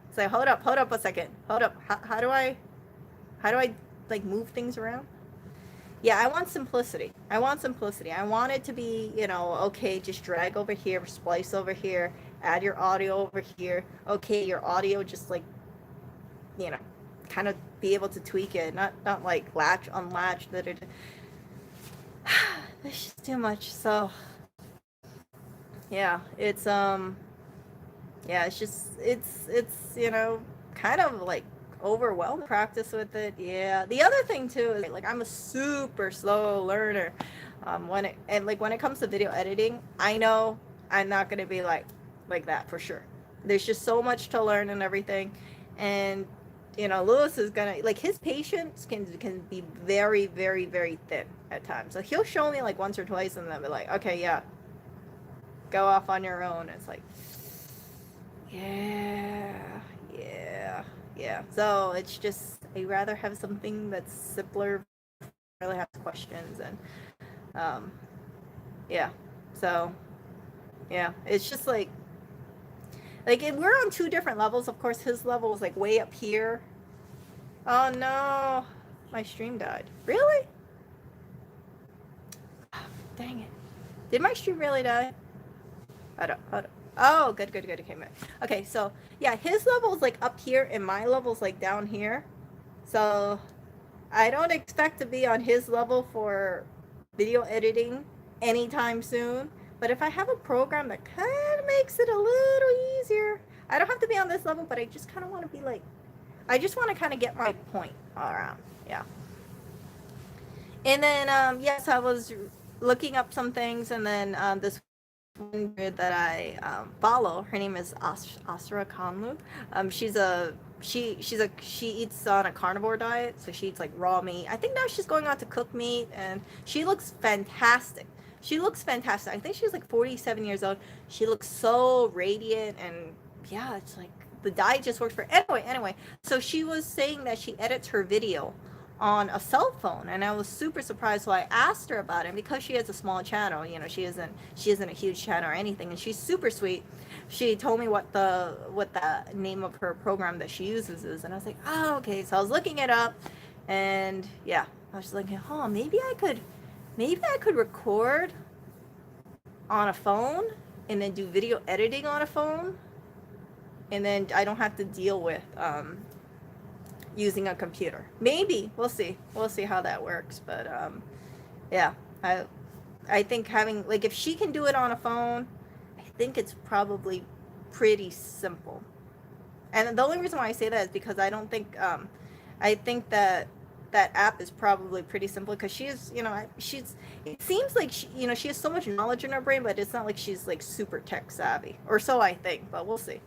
It's like, hold up a second. Hold up. How do I like move things around? Yeah, I want simplicity. I want it to be, okay, just drag over here, splice over here, add your audio over here. Okay, your audio just like, you know, kind of be able to tweak it, not like latch, unlatch, that it. It's just too much. So, yeah, it's just kind of like overwhelmed practice with it. Yeah, the other thing too is like I'm a super slow learner. When it comes to video editing, I know I'm not gonna be like that for sure. There's just so much to learn and everything, and Lewis is gonna like, his patience can be very, very, very thin at times. So he'll show me like once or twice, and then be like, okay, yeah, go off on your own. It's like, yeah, yeah, yeah. So it's just, I rather have something that's simpler, really have questions, and um, yeah. So yeah, it's just like we're on two different levels. Of course, his level is like way up here. Oh no, my stream died. Really? Dang it! Did my stream really die? Hold up. Oh, good. Okay, okay, so yeah, his level is like up here, and my level is like down here. So I don't expect to be on his level for video editing anytime soon. But if I have a program that kind of makes it a little easier, I don't have to be on this level, but I just kind of want to be like, I just want to kind of get my point around. Yeah. And then, yes, I was looking up some things, and then this one that I follow, her name is Asra Kanlu. She eats on a carnivore diet, so she eats like raw meat. I think now she's going on to cook meat, and she looks fantastic. I think she's like 47 years old. She looks so radiant, and yeah, it's like the diet just works for her. Anyway, so she was saying that she edits her video on a cell phone, and I was super surprised. So I asked her about it, because she has a small channel. She isn't a huge channel or anything, and she's super sweet. She told me what the name of her program that she uses is, and I was like, oh, okay. So I was looking it up, and yeah, I was like, oh, maybe I could record on a phone and then do video editing on a phone, and then I don't have to deal with using a computer. Maybe we'll see how that works. But yeah, I think having, like, if she can do it on a phone, I think it's probably pretty simple. And the only reason why I say that is because I don't think I think that that app is probably pretty simple because she's, it seems like she has so much knowledge in her brain, but it's not like she's like super tech savvy, or so I think. But we'll see.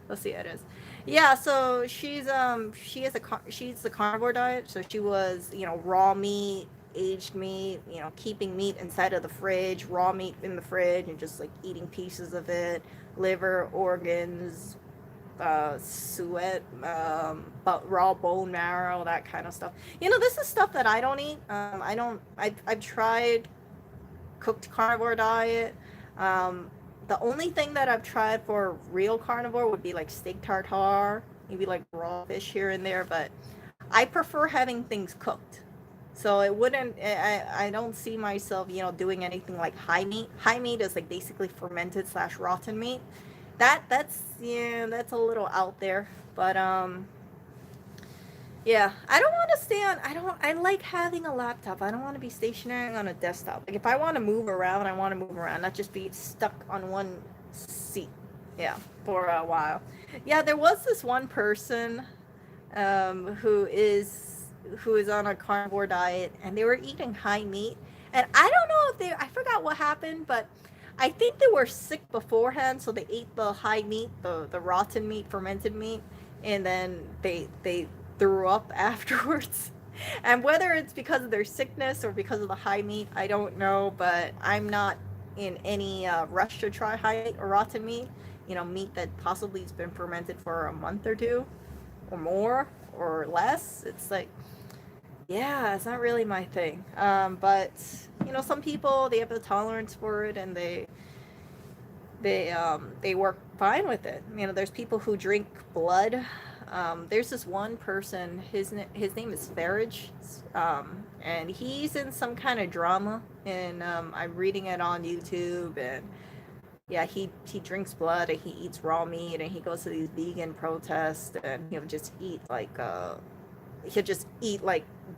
We'll see how it is. Yeah, so she's the carnivore diet. So she was, raw meat, aged meat, keeping meat inside of the fridge, raw meat in the fridge, and just like eating pieces of it, liver, organs, suet, but raw bone marrow, that kind of stuff. This is stuff that I don't eat. I don't. I've tried cooked carnivore diet. The only thing that I've tried for real carnivore would be like steak tartare, maybe like raw fish here and there, but I prefer having things cooked. So it wouldn't, I don't see myself, doing anything like high meat. High meat is like basically fermented slash rotten meat. That's a little out there, but yeah, I don't want to stay on. I like having a laptop. I don't want to be stationary on a desktop. Like if I want to move around, I want to move around, not just be stuck on one seat. Yeah, for a while. Yeah, there was this one person, who is on a carnivore diet, and they were eating high meat. And I don't know if I forgot what happened, but I think they were sick beforehand, so they ate the high meat, the rotten meat, fermented meat, and then they threw up afterwards. And whether it's because of their sickness or because of the high meat, I don't know, but I'm not in any rush to try high meat or rotten meat. Meat that possibly has been fermented for a month or two or more or less. It's like, yeah, it's not really my thing. But some people, they have the tolerance for it, and they work fine with it. There's people who drink blood. There's this one person, his name is Farage, and he's in some kind of drama, and I'm reading it on YouTube, and yeah, he drinks blood, and he eats raw meat, and he goes to these vegan protests, and he'll just eat like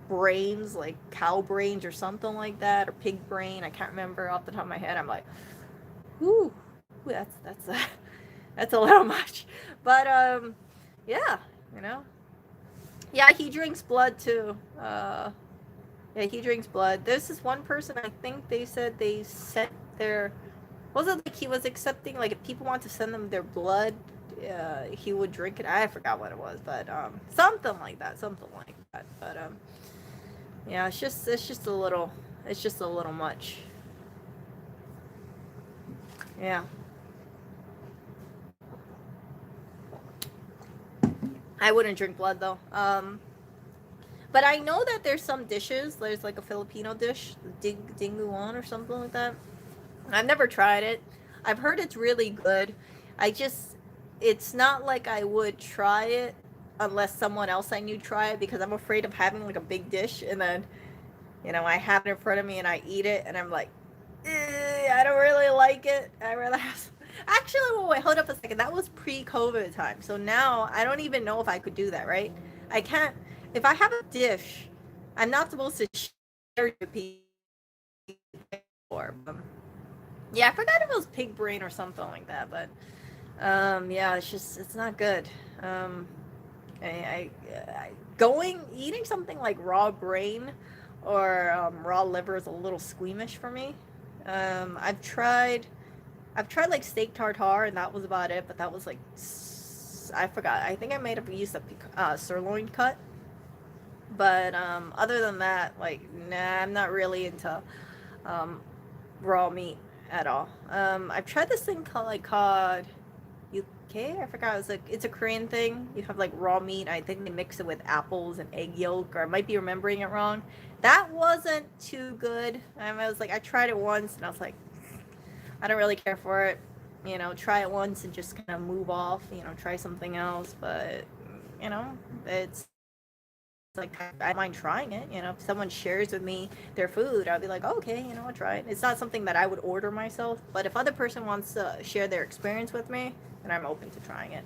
brains, like cow brains or something like that, or pig brain. I can't remember off the top of my head. I'm like, whoo, that's a little much. But yeah, yeah, he drinks blood too. Yeah, he drinks blood. There's this one person, I think they said they sent their, was it like he was accepting, like if people want to send them their blood, he would drink it. I forgot what it was, but something like that. But yeah, it's just a little much. Yeah. I wouldn't drink blood though. But I know that there's some dishes. There's like a Filipino dish, dinguan or something like that. I've never tried it. I've heard it's really good. It's not like I would try it unless someone else I knew try it, because I'm afraid of having like a big dish and then, I have it in front of me and I eat it and I'm like, I don't really like it. I really have. Actually, wait, hold up a second. That was pre-COVID time. So now I don't even know if I could do that, right? I can't. If I have a dish, I'm not supposed to share it with people. Yeah, I forgot if it was pig brain or something like that, but yeah, it's not good. Eating something like raw brain or raw liver is a little squeamish for me. I've tried like steak tartare, and that was about it, but that was like, I forgot. I think I might have used a sirloin cut. But other than that, like, nah, I'm not really into raw meat at all. I've tried this thing called UK. I forgot. It's a Korean thing. You have like raw meat. I think they mix it with apples and egg yolk, or I might be remembering it wrong. That wasn't too good. I was like, I tried it once, and I was like, I don't really care for it. Try it once and just kind of move off. Try something else. But it's like, I don't mind trying it. If someone shares with me their food, I'll be like, oh, okay, I'll try it. It's not something that I would order myself, but if other person wants to share their experience with me, then I'm open to trying it.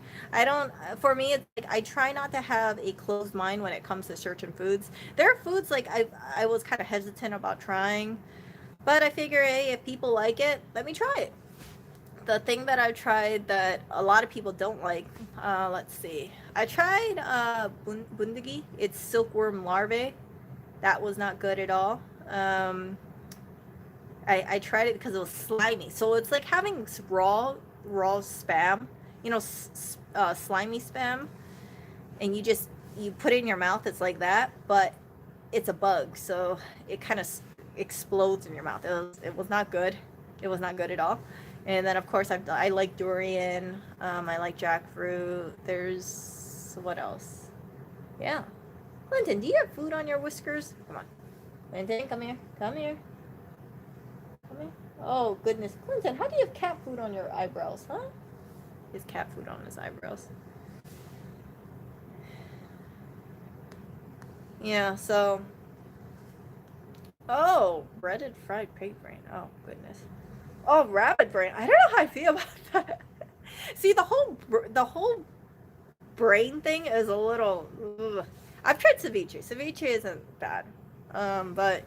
For me, it's like I try not to have a closed mind when it comes to certain foods. There are foods like I was kind of hesitant about trying, but I figure, hey, if people like it, let me try it. The thing that I've tried that a lot of people don't like, let's see. I tried bundagi. It's silkworm larvae. That was not good at all. Um, I tried it because it was slimy. So it's like having raw spam, you know, slimy spam, and you put it in your mouth. It's like that, but it's a bug, so it kind of explodes in your mouth. It was not good. It was not good at all. And then of course I like durian. I like jackfruit. There's what else? Yeah. Clinton, do you have food on your whiskers? Come on. Clinton, come here. Come here. Come here. Oh goodness, Clinton, how do you have cat food on your eyebrows, huh? His cat food on his eyebrows. Yeah, so oh, breaded fried pig brain. Oh goodness. Oh, rabbit brain. I don't know how I feel about that. See, the whole brain thing is a little. Ugh. I've tried ceviche. Ceviche isn't bad, but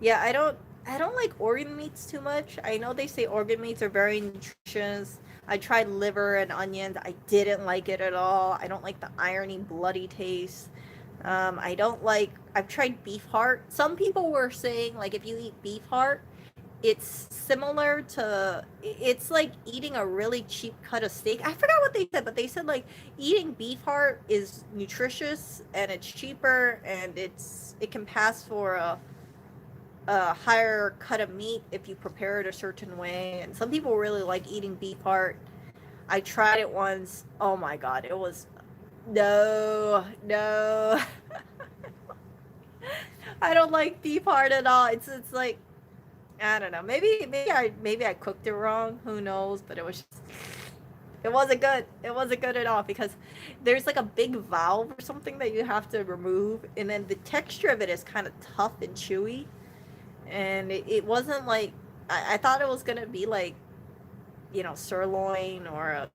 yeah, I don't like organ meats too much. I know they say organ meats are very nutritious. I tried liver and onions. I didn't like it at all. I don't like the irony, bloody taste. I don't like. I've tried beef heart. Some people were saying like if you eat beef heart, it's similar to it's like eating a really cheap cut of steak. I forgot what they said, but they said like eating beef heart is nutritious and it's cheaper and it can pass for a higher cut of meat if you prepare it a certain way. And some people really like eating beef heart. I tried it once. Oh my god, it was no. I don't like beef heart at all. It's like I don't know. Maybe I cooked it wrong. Who knows? But it wasn't good. It wasn't good at all because there's like a big valve or something that you have to remove, and then the texture of it is kind of tough and chewy, and it wasn't like I thought it was gonna be like sirloin or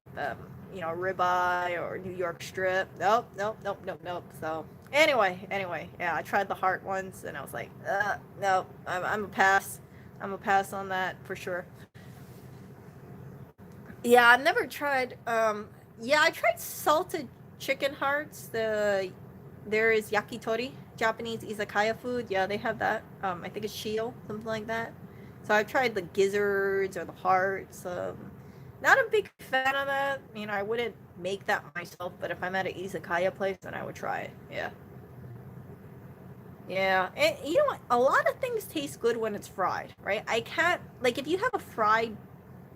ribeye or New York strip. Nope, nope, nope, nope, nope. So anyway, yeah, I tried the heart once and I was like, no, I'm a pass. I'm a pass on that for sure. Yeah, I've never tried. Yeah, I tried salted chicken hearts. There is yakitori, Japanese izakaya food. Yeah, they have that. I think it's shio, something like that. So I've tried the gizzards or the hearts. Not a big fan of that. I wouldn't make that myself, but if I'm at an izakaya place, then I would try it. Yeah. Yeah, and you know what? A lot of things taste good when it's fried, right? I can't like if you have a fried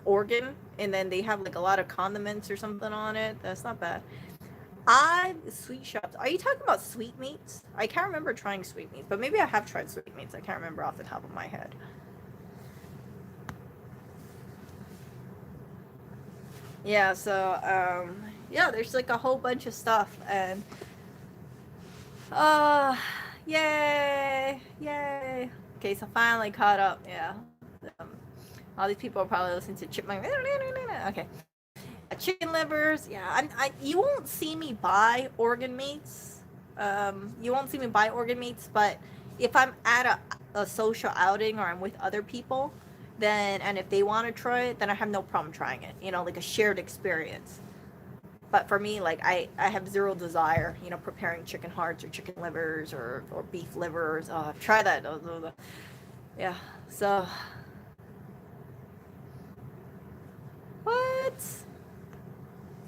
organ and then they have like a lot of condiments or something on it. That's not bad. I sweet shops. Are you talking about sweetmeats? I can't remember trying sweetmeats, but maybe I have tried sweetmeats. I can't remember off the top of my head. Yeah, so yeah, there's like a whole bunch of stuff and uh yay, yay. Okay, so finally caught up. Yeah. Um, all these people are probably listening to Chipmunk. Okay. Chicken livers. Yeah, you won't see me buy organ meats. You won't see me buy organ meats, but if I'm at a social outing or I'm with other people, then and if they want to try it, then I have no problem trying it. Like a shared experience. But for me, like I have zero desire, preparing chicken hearts or chicken livers or beef livers. Try that. Yeah. So what?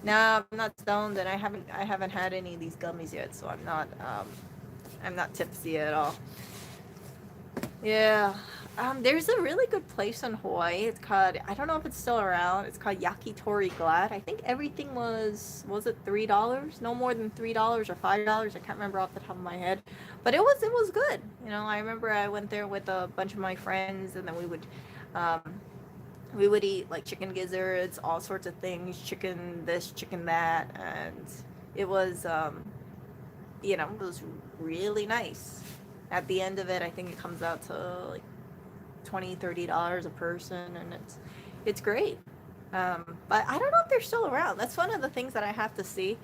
No, I'm not stoned, and I haven't had any of these gummies yet, so I'm not tipsy at all. Yeah. There's a really good place in Hawaii. It's called, I don't know if it's still around. It's called Yakitori Glad. I think everything was it $3? No more than $3 or $5. I can't remember off the top of my head. But it was good. I remember I went there with a bunch of my friends and then um we would eat like chicken gizzards, all sorts of things, chicken this, chicken that, and it was it was really nice. At the end of it, I think it comes out to like $20-$30 a person, and it's great. But I don't know if they're still around. That's one of the things that I have to see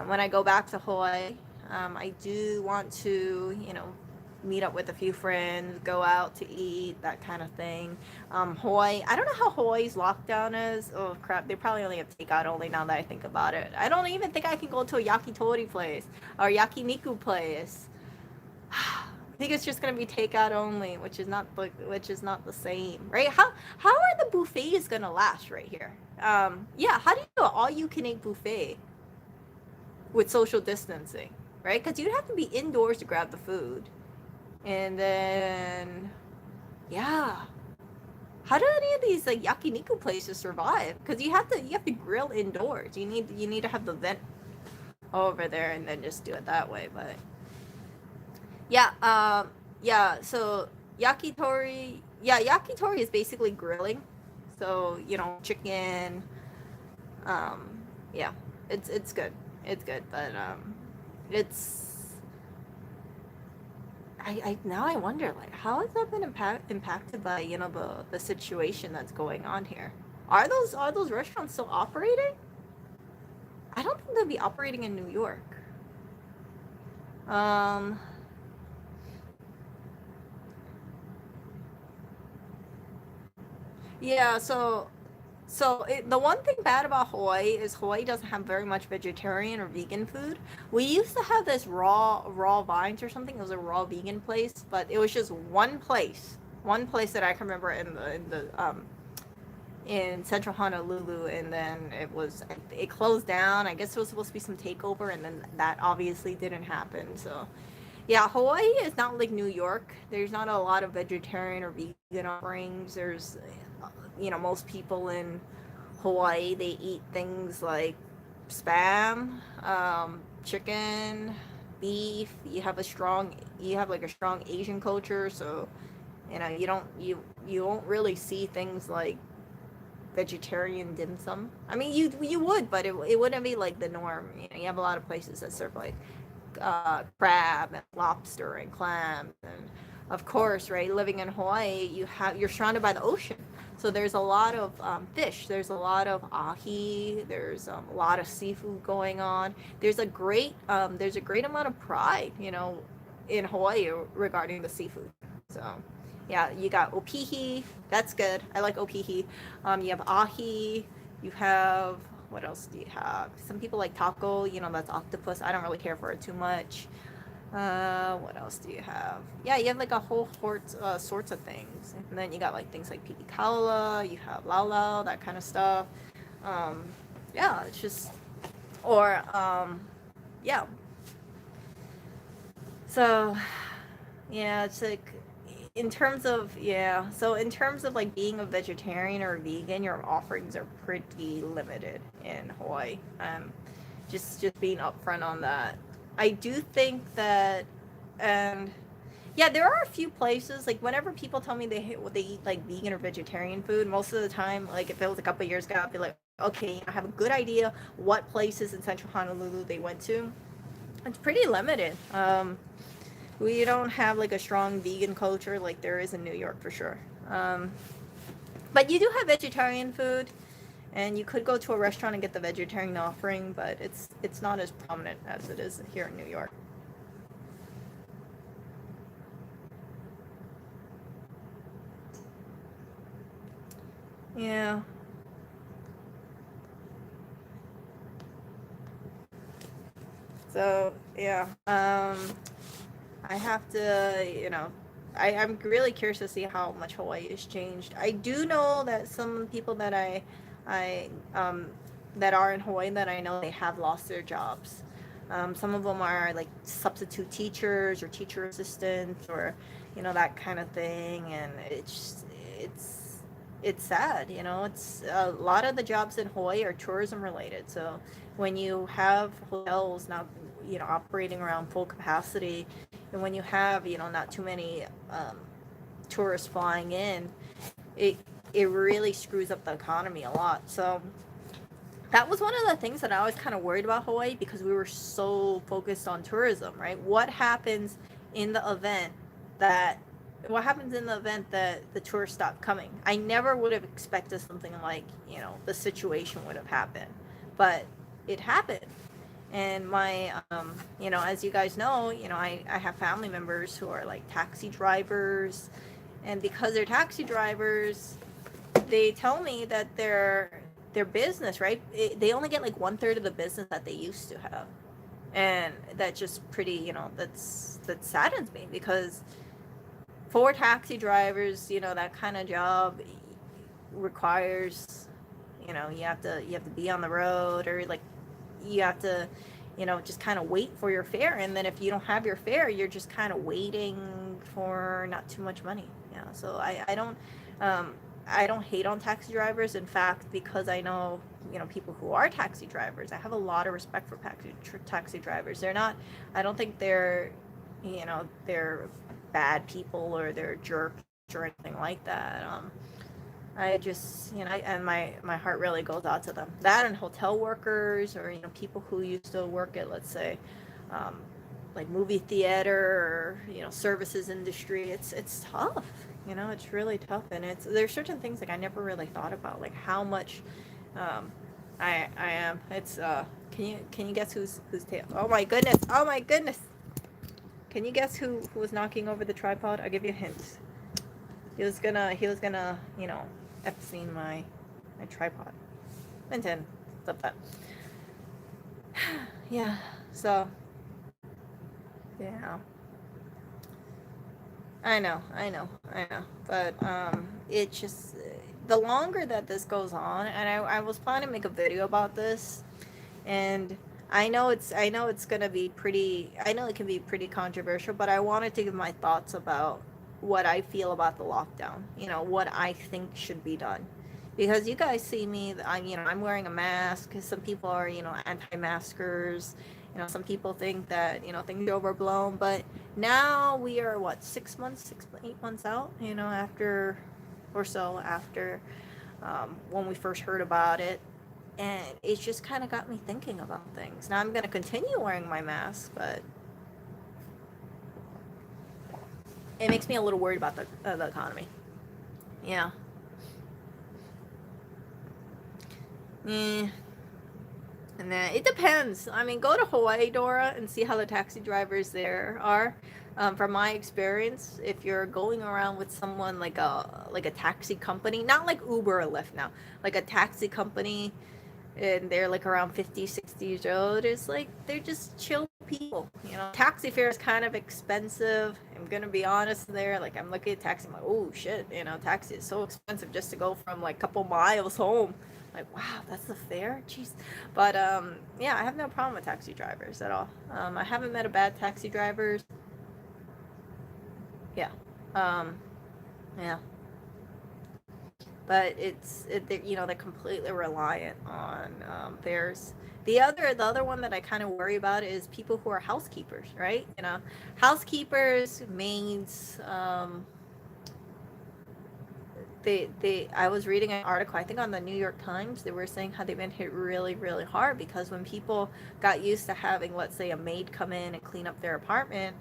when I go back to Hawaii. I do want to, meet up with a few friends, go out to eat, that kind of thing. Hawaii, I don't know how Hawaii's lockdown is. Oh crap, they probably only have takeout only now that I think about it. I don't even think I can go to a yakitori place or yakiniku place. I think it's just gonna be takeout only, which is not the same, right? How are the buffets gonna last right here? Yeah, how do you do an all you can eat buffet with social distancing, right? Because you'd have to be indoors to grab the food, and then yeah, how do any of these like yakiniku places survive? Because you have to grill indoors. You need to have the vent over there and then just do it that way. But yeah, yeah. So yakitori, yeah, yakitori is basically grilling. So chicken. Um, yeah, it's good. It's good, but it's I now I wonder like how has that been impacted by the situation that's going on here? Are those restaurants still operating? I don't think they'll be operating in New York. Um, yeah, the one thing bad about Hawaii is Hawaii doesn't have very much vegetarian or vegan food. We used to have this raw vines or something. It was a raw vegan place, but it was just one place that I can remember in central Honolulu, and then it closed down. I guess it was supposed to be some takeover, and then that obviously didn't happen. So yeah, Hawaii is not like New York. There's not a lot of vegetarian or vegan offerings. There's most people in Hawaii, they eat things like spam, chicken, beef. You have like a strong Asian culture, so you won't really see things like vegetarian dim sum. I mean, you would, but it wouldn't be like the norm. You have a lot of places that serve like crab and lobster and clams, and of course, right, living in Hawaii, you're surrounded by the ocean, so there's a lot of fish. There's a lot of ahi. There's a lot of seafood going on. There's a great amount of pride, in Hawaii regarding the seafood. So yeah, you got opihi. That's good. I like opihi. You have ahi. You have, what else do you have? Some people like taco. That's octopus. I don't really care for it too much. What else do you have? Yeah, you have like a whole sorts of things, and then you got like things like pipi kaula. You have lau lau, that kind of stuff. Um, yeah, it's just or yeah. So yeah, it's like in terms of like being a vegetarian or a vegan, your offerings are pretty limited in Hawaii. Just being upfront on that. I do think that, and yeah, there are a few places like whenever people tell me they eat like vegan or vegetarian food, most of the time, like if it was a couple of years ago, I'd be like, okay, I have a good idea what places in Central Honolulu they went to. It's pretty limited. We don't have like a strong vegan culture like there is in New York for sure. But you do have vegetarian food, and you could go to a restaurant and get the vegetarian offering, but it's not as prominent as it is here in New York. Yeah. So yeah. I have to, I'm really curious to see how much Hawaii has changed. I do know that some people I, that are in Hawaii that I know they have lost their jobs. Some of them are like substitute teachers or teacher assistants or, that kind of thing. And it's sad, it's a lot of the jobs in Hawaii are tourism related. So when you have hotels not, operating around full capacity, and when you have, not too many tourists flying in, it it really screws up the economy a lot. So that was one of the things that I was kind of worried about Hawaii, because we were so focused on tourism, right? In the event that what happens in the event that the tourists stop coming? I never would have expected something like, the situation would have happened, but it happened. And as you guys know, I have family members who are like taxi drivers, and because they're taxi drivers, they tell me that their business, right? They only get like 1/3 of the business that they used to have. And that just pretty, that saddens me, because for taxi drivers, that kind of job requires, you have to be on the road, or like you have to, just kind of wait for your fare. And then if you don't have your fare, you're just kind of waiting for not too much money. Yeah. So I don't hate on taxi drivers. In fact, because I know, people who are taxi drivers, I have a lot of respect for taxi drivers. They're not, I don't think they're bad people, or they're jerks or anything like that. I just, and my heart really goes out to them. That, and hotel workers, or, people who used to work at, let's say, um, like movie theater, or, services industry. It's tough. It's really tough. And there's certain things like I never really thought about, like how much, um, I am. Can you guess who's tail? Oh my goodness. Oh my goodness. Can you guess who was knocking over the tripod? I'll give you a hint. He was gonna, Epstein my tripod. And then stuff that. Yeah. So yeah. I know. But it just, the longer that this goes on, and I was planning to make a video about this, and I know it's gonna be pretty. I know it can be pretty controversial, but I wanted to give my thoughts about what I feel about the lockdown. What I think should be done, because you guys see me. I'm wearing a mask. Some people are, anti-maskers. Some people think that, things are overblown. But now we are what, 6 months, 8 months out. After, or so after, when we first heard about it, and it just kind of got me thinking about things. Now I'm going to continue wearing my mask, but it makes me a little worried about the economy. Yeah. And then it depends. I mean, go to Hawaii, Dora, and see how the taxi drivers there are. From my experience, if you're going around with someone like a taxi company, not like Uber or Lyft now, like a taxi company, and they're like around 50, 60 years old, it's like they're just chill people. Taxi fare is kind of expensive. I'm gonna be honest there. Like, I'm looking at taxi, I'm like, oh shit, taxi is so expensive just to go from like a couple miles home. Like, wow, that's the fare? Jeez. But yeah, I have no problem with taxi drivers at all. I haven't met a bad taxi drivers. Yeah. Um, yeah. But they're completely reliant on fares. The other one that I kind of worry about is people who are housekeepers, right? Housekeepers, maids. They I was reading an article, I think on the New York Times. They were saying how they've been hit really, really hard, because when people got used to having, let's say, a maid come in and clean up their apartment,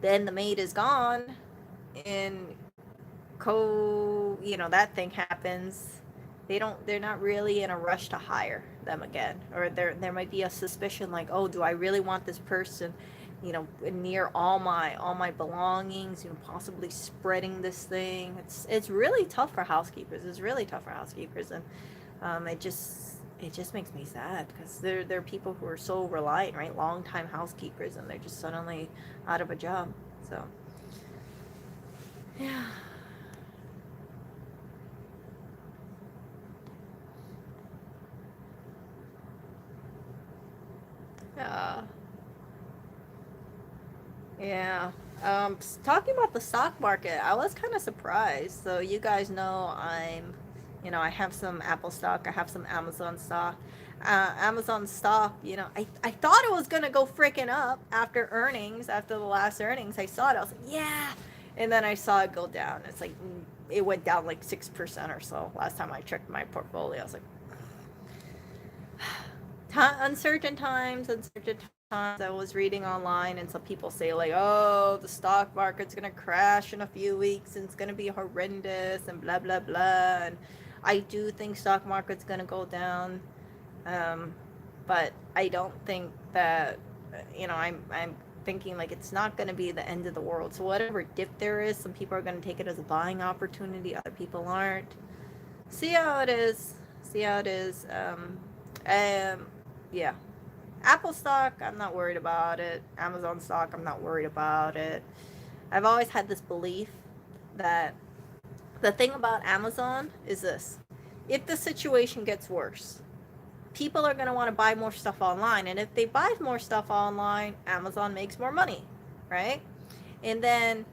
then the maid is gone, and that thing happens. They're not really in a rush to hire them again, or there might be a suspicion, like, oh, do I really want this person, near all my belongings, possibly spreading this thing. It's really tough for housekeepers. It's really tough for housekeepers. And it just makes me sad, because there are people who are so reliant, right, long time housekeepers, and they're just suddenly out of a job. So yeah. Yeah. Yeah. Talking about the stock market, I was kind of surprised. So you guys know I have some Apple stock, I have some Amazon stock. Amazon stock, I thought it was gonna go freaking up after earnings, after the last earnings. I saw it, I was like, yeah. And then I saw it go down. It's like, it went down like 6% or so last time I checked my portfolio. I was like, uncertain times. I was reading online, and some people say, like, oh, the stock market's gonna crash in a few weeks, and it's gonna be horrendous, and blah blah blah. And I do think stock market's gonna go down, but I don't think that, I'm thinking, like, it's not gonna be the end of the world. So whatever dip there is, some people are gonna take it as a buying opportunity, other people aren't. See how it is. See how it is. Yeah. Apple stock, I'm not worried about it. Amazon stock, I'm not worried about it. I've always had this belief that the thing about Amazon is this: if the situation gets worse, people are going to want to buy more stuff online. And if they buy more stuff online, Amazon makes more money, right? And then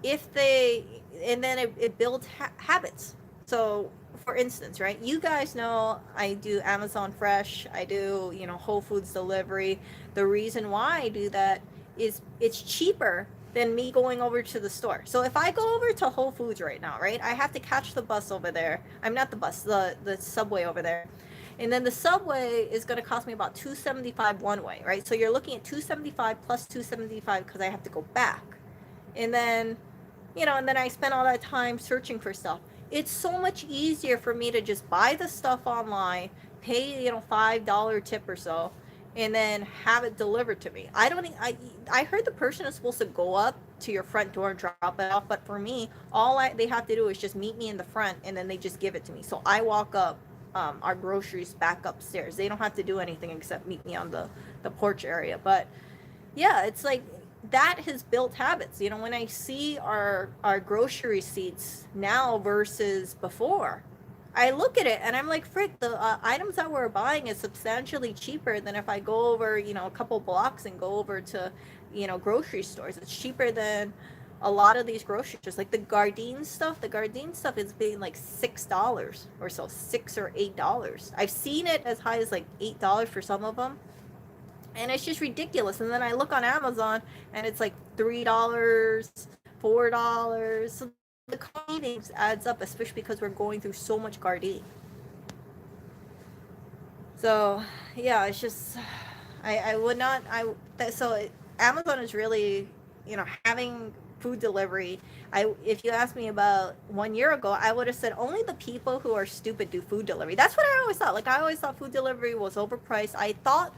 if they, and then it builds habits. So, for instance, right, you guys know I do Amazon Fresh, I do, Whole Foods delivery. The reason why I do that is it's cheaper than me going over to the store. So if I go over to Whole Foods right now, right, I have to catch the bus over there. I'm not the bus, the subway over there. And then the subway is going to cost me about 275 one way, right? So you're looking at 275 plus 275 because I have to go back. And then and then I spent all that time searching for stuff. It's so much easier for me to just buy the stuff online, pay, $5 tip or so, and then have it delivered to me. I heard the person is supposed to go up to your front door and drop it off, but for me, they have to do is just meet me in the front, and then they just give it to me. So I walk up our groceries back upstairs. They don't have to do anything except meet me on the porch area. But yeah, it's like that has built habits. When I see our grocery receipts now versus before, I look at it and I'm like, frick, the items that we're buying is substantially cheaper than if I go over, a couple blocks and go over to, grocery stores. It's cheaper than a lot of these grocery stores. Like the Gardein stuff. The Gardein stuff is being like $6 or so, $6 or $8. I've seen it as high as like $8 for some of them. And it's just ridiculous. And then I look on Amazon and it's like $3, $4. So the savings adds up, especially because we're going through so much Gardein. So yeah, it's just I would not Amazon is really, having food delivery. If you asked me about 1 year ago, I would have said only the people who are stupid do food delivery. That's what I always thought. Like I always thought food delivery was overpriced. I thought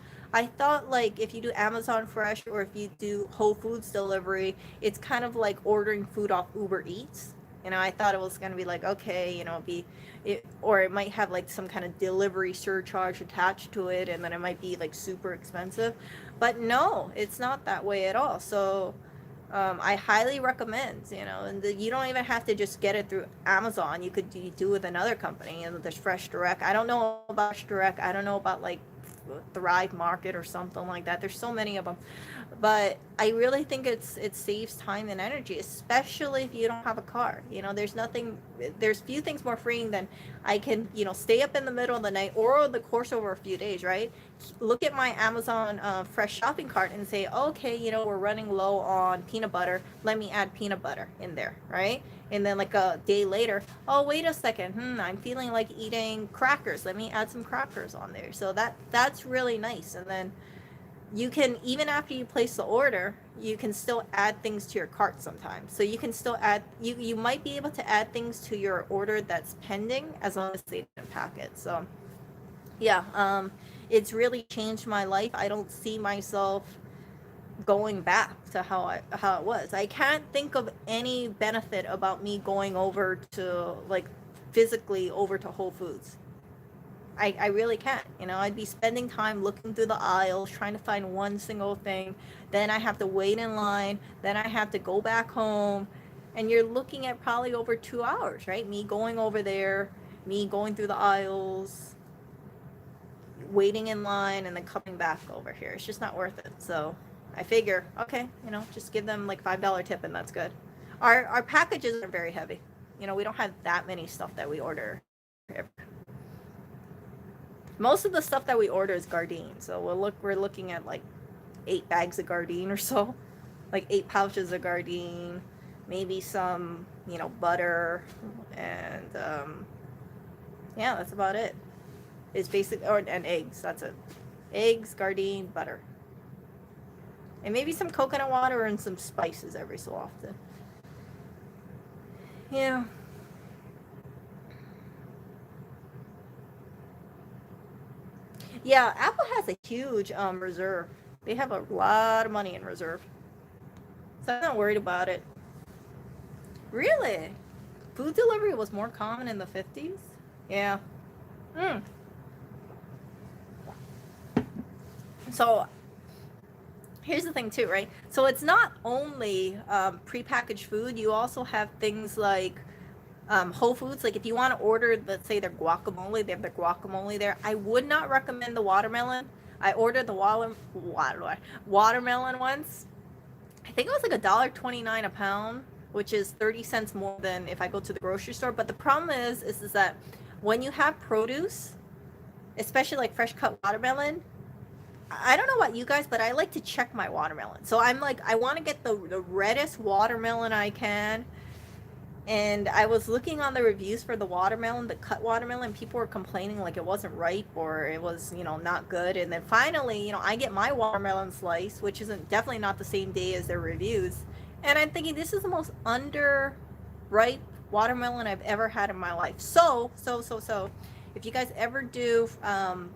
like if you do Amazon Fresh or if you do Whole Foods delivery, it's kind of like ordering food off Uber Eats. I thought it was going to be like, okay, or it might have like some kind of delivery surcharge attached to it, and then it might be like super expensive. But no, it's not that way at all. So I highly recommend, and you don't even have to just get it through Amazon. You could do with another company. There's Fresh Direct. I don't know about Fresh Direct. I don't know about like Thrive Market or something like that. There's so many of them, but I really think it saves time and energy, especially if you don't have a car. There's few things more freeing than I can stay up in the middle of the night or the course over a few days, right? Look at my Amazon Fresh shopping cart and say, okay, we're running low on peanut butter, let me add peanut butter in there, right? And then like a day later, oh wait a second, I'm feeling like eating crackers, let me add some crackers on there. So that's really nice. And then you can, even after you place the order, you can still add things to your cart sometimes. So you can still add, you might be able to add things to your order that's pending as long as they didn't pack it. So yeah, it's really changed my life. I don't see myself going back to how it was. I can't think of any benefit about me going over to like physically over to Whole Foods. I really can't. I'd be spending time looking through the aisles trying to find one single thing. Then I have to wait in line. Then I have to go back home. And you're looking at probably over 2 hours, right? Me going over there, me going through the aisles, waiting in line, and then coming back over here. It's just not worth it. So I figure, okay, just give them like $5 tip and that's good. Our packages are very heavy. We don't have that many stuff that we order. Most of the stuff that we order is Gardein. So we're looking at like 8 bags of Gardein or so. Like 8 pouches of Gardein, maybe some, butter, and yeah, that's about it. It's and eggs, that's it. Eggs, Gardein, butter. And maybe some coconut water and some spices every so often. Yeah. Yeah, Apple has a huge reserve. They have a lot of money in reserve. So I'm not worried about it. Really? Food delivery was more common in the 50s? Yeah. So here's the thing too, right? So it's not only prepackaged food. You also have things like Whole Foods. Like if you want to order, let's say their guacamole, they have their guacamole there. I would not recommend the watermelon. I ordered the watermelon once. I think it was like $1.29 a pound, which is 30 cents more than if I go to the grocery store. But the problem is that when you have produce, especially like fresh cut watermelon, I don't know about you guys, but I like to check my watermelon. So I'm like, I want to get the reddest watermelon I can. And I was looking on the reviews for the watermelon, the cut watermelon. People were complaining like it wasn't ripe or it was, not good. And then finally, I get my watermelon slice, which isn't definitely not the same day as their reviews. And I'm thinking this is the most under ripe watermelon I've ever had in my life. So, if you guys ever do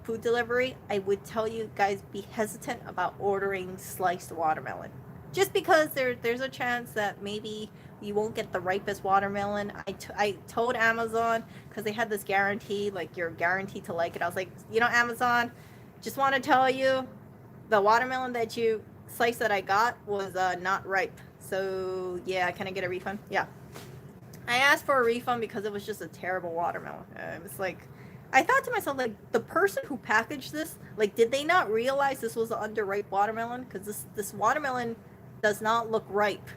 food delivery, I would tell you guys be hesitant about ordering sliced watermelon. Just because there's a chance that maybe you won't get the ripest watermelon. I told Amazon, because they had this guarantee, like you're guaranteed to like it. I was like, Amazon, just want to tell you, the watermelon that you sliced that I got was not ripe. So yeah, can I get a refund? Yeah. I asked for a refund because it was just a terrible watermelon. It was like, I thought to myself, like, the person who packaged this, like, did they not realize this was an underripe watermelon? Because this watermelon does not look ripe.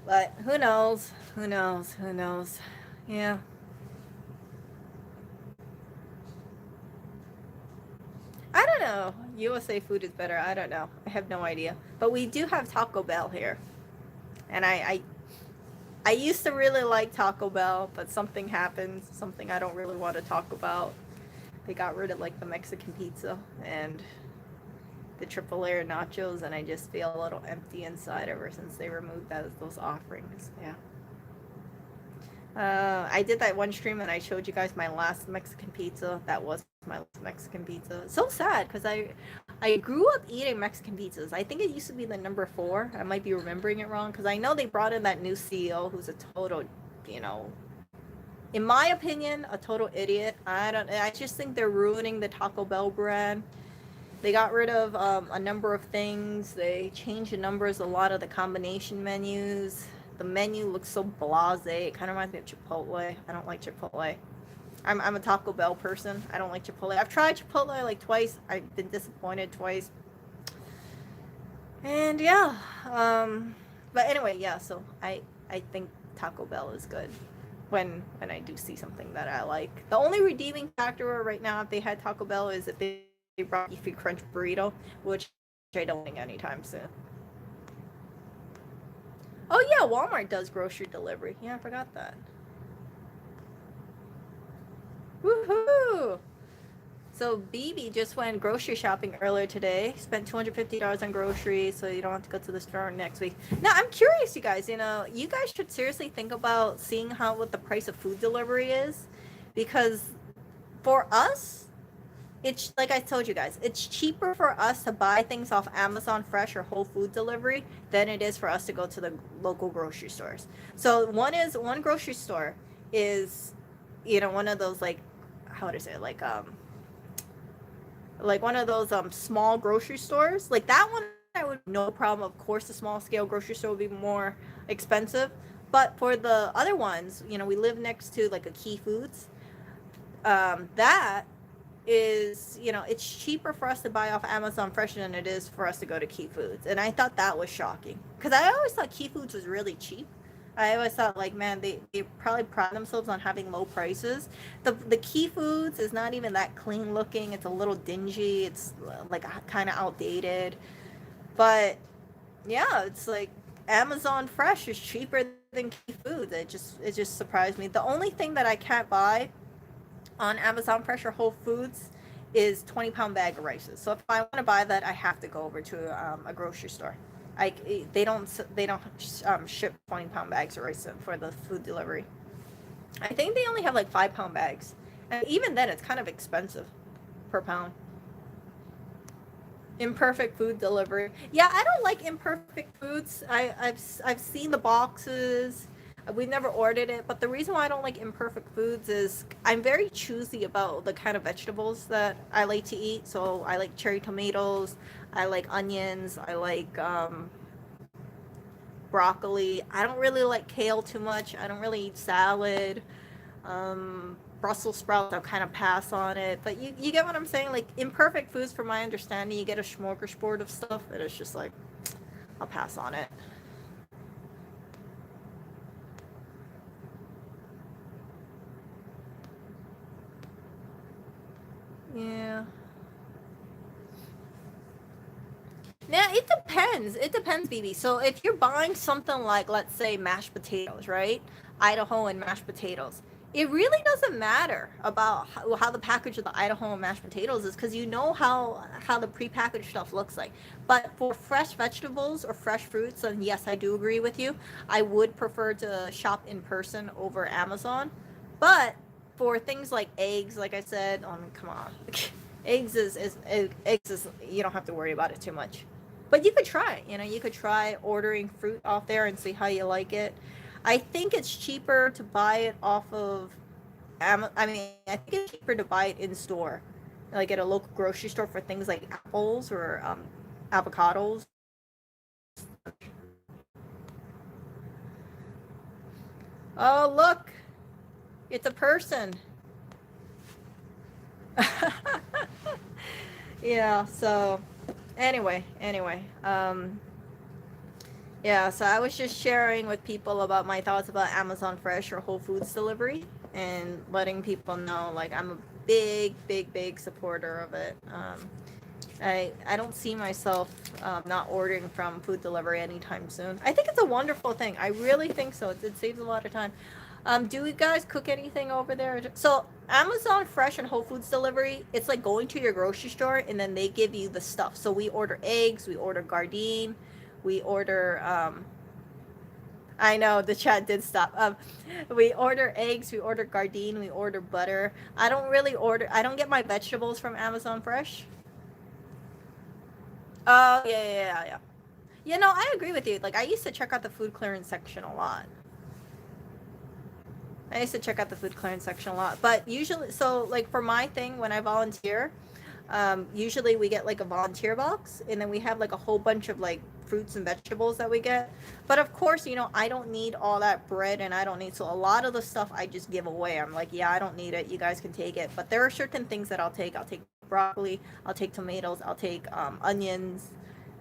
But who knows? Who knows? Who knows? Yeah. I don't know. USA food is better. I don't know. I have no idea. But we do have Taco Bell here. And I used to really like Taco Bell, but something happened. Something I don't really want to talk about. They got rid of like the Mexican pizza and the triple layer nachos, and I just feel a little empty inside ever since they removed those offerings. Yeah. I did that one stream and I showed you guys my last Mexican pizza. That was my last Mexican pizza. So sad because I grew up eating Mexican pizzas. I think it used to be the number 4. I might be remembering it wrong because I know they brought in that new CEO who's a total, in my opinion, a total idiot. I just think they're ruining the Taco Bell brand. They got rid of a number of things. They changed the numbers, a lot of the combination menus. The menu looks so blasé. It kind of reminds me of Chipotle. I don't like Chipotle. I'm a Taco Bell person. I don't like Chipotle. I've tried Chipotle like twice. I've been disappointed twice. And yeah. But anyway, yeah. So I think Taco Bell is good when I do see something that I like. The only redeeming factor right now, if they had Taco Bell, is if they brought beefy crunch burrito, which I don't think anytime soon. Oh yeah, Walmart does grocery delivery. Yeah, I forgot that. Woohoo! So BB just went grocery shopping earlier today. Spent $250 on groceries, so you don't have to go to the store next week. Now I'm curious, you guys. You guys should seriously think about seeing what the price of food delivery is, because for us, it's like I told you guys, it's cheaper for us to buy things off Amazon Fresh or Whole Food delivery than it is for us to go to the local grocery stores. So one grocery store is, one of those like, how would I say it? Like one of those small grocery stores. Like that one I would no problem. Of course the small scale grocery store would be more expensive. But for the other ones, we live next to like a Key Foods. That is, it's cheaper for us to buy off Amazon Fresh than it is for us to go to Key Foods. And I thought that was shocking because I always thought Key Foods was really cheap. I always thought like, man, they probably pride themselves on having low prices. The Key Foods is not even that clean looking. It's a little dingy. It's like kind of outdated. But yeah, it's like Amazon Fresh is cheaper than Key Foods. It just surprised me. The only thing that I can't buy on Amazon Fresh or Whole Foods is 20-pound bag of rices. So if I want to buy that, I have to go over to a grocery store. They don't ship 20-pound bags of rice for the food delivery. I think they only have like 5-pound bags, and even then, it's kind of expensive per pound. Imperfect food delivery. Yeah, I don't like imperfect foods. I've seen the boxes. We've never ordered it, but the reason why I don't like imperfect foods is I'm very choosy about the kind of vegetables that I like to eat. So I like cherry tomatoes, I like onions, I like broccoli. I don't really like kale too much. I don't really eat salad. Brussels sprouts, I'll kind of pass on it. But you get what I'm saying? Like imperfect foods, from my understanding, you get a smorgasbord of stuff, and it's just like I'll pass on it. Yeah. Now it depends. It depends, BB. So if you're buying something like, let's say, mashed potatoes, right? Idaho and mashed potatoes. It really doesn't matter about how the package of the Idaho and mashed potatoes is, because you know how the prepackaged stuff looks like. But for fresh vegetables or fresh fruits, and yes, I do agree with you. I would prefer to shop in person over Amazon. But for things like eggs, like I said, come on, eggs is you don't have to worry about it too much. But you could try it. You could try ordering fruit off there and see how you like it. I think it's cheaper to buy it off of I mean, I think it's cheaper to buy it in store, like at a local grocery store, for things like apples or avocados. Oh, look, it's a person. Yeah, so anyway, yeah, so I was just sharing with people about my thoughts about Amazon Fresh or Whole Foods delivery, and letting people know, like, I'm a big supporter of it. I don't see myself not ordering from food delivery anytime soon. I think it's a wonderful thing. I really think so. It saves a lot of time. Do you guys cook anything over there? So Amazon Fresh and Whole Foods delivery, it's like going to your grocery store and then they give you the stuff. So we order eggs, we order Gardein, we order I know the chat did stop. We order eggs, we order Gardein, we order butter. I don't get my vegetables from Amazon Fresh. Oh, yeah. I agree with you. Like, I used to check out the food clearance section a lot. I used to check out the food clearance section a lot. But usually, so, like, for my thing, when I volunteer, usually we get, like, a volunteer box, and then we have, like, a whole bunch of, like, fruits and vegetables that we get. But, of course, I don't need all that bread, and I don't need, so a lot of the stuff I just give away. I'm like, yeah, I don't need it. You guys can take it. But there are certain things that I'll take. I'll take broccoli. I'll take tomatoes. I'll take onions,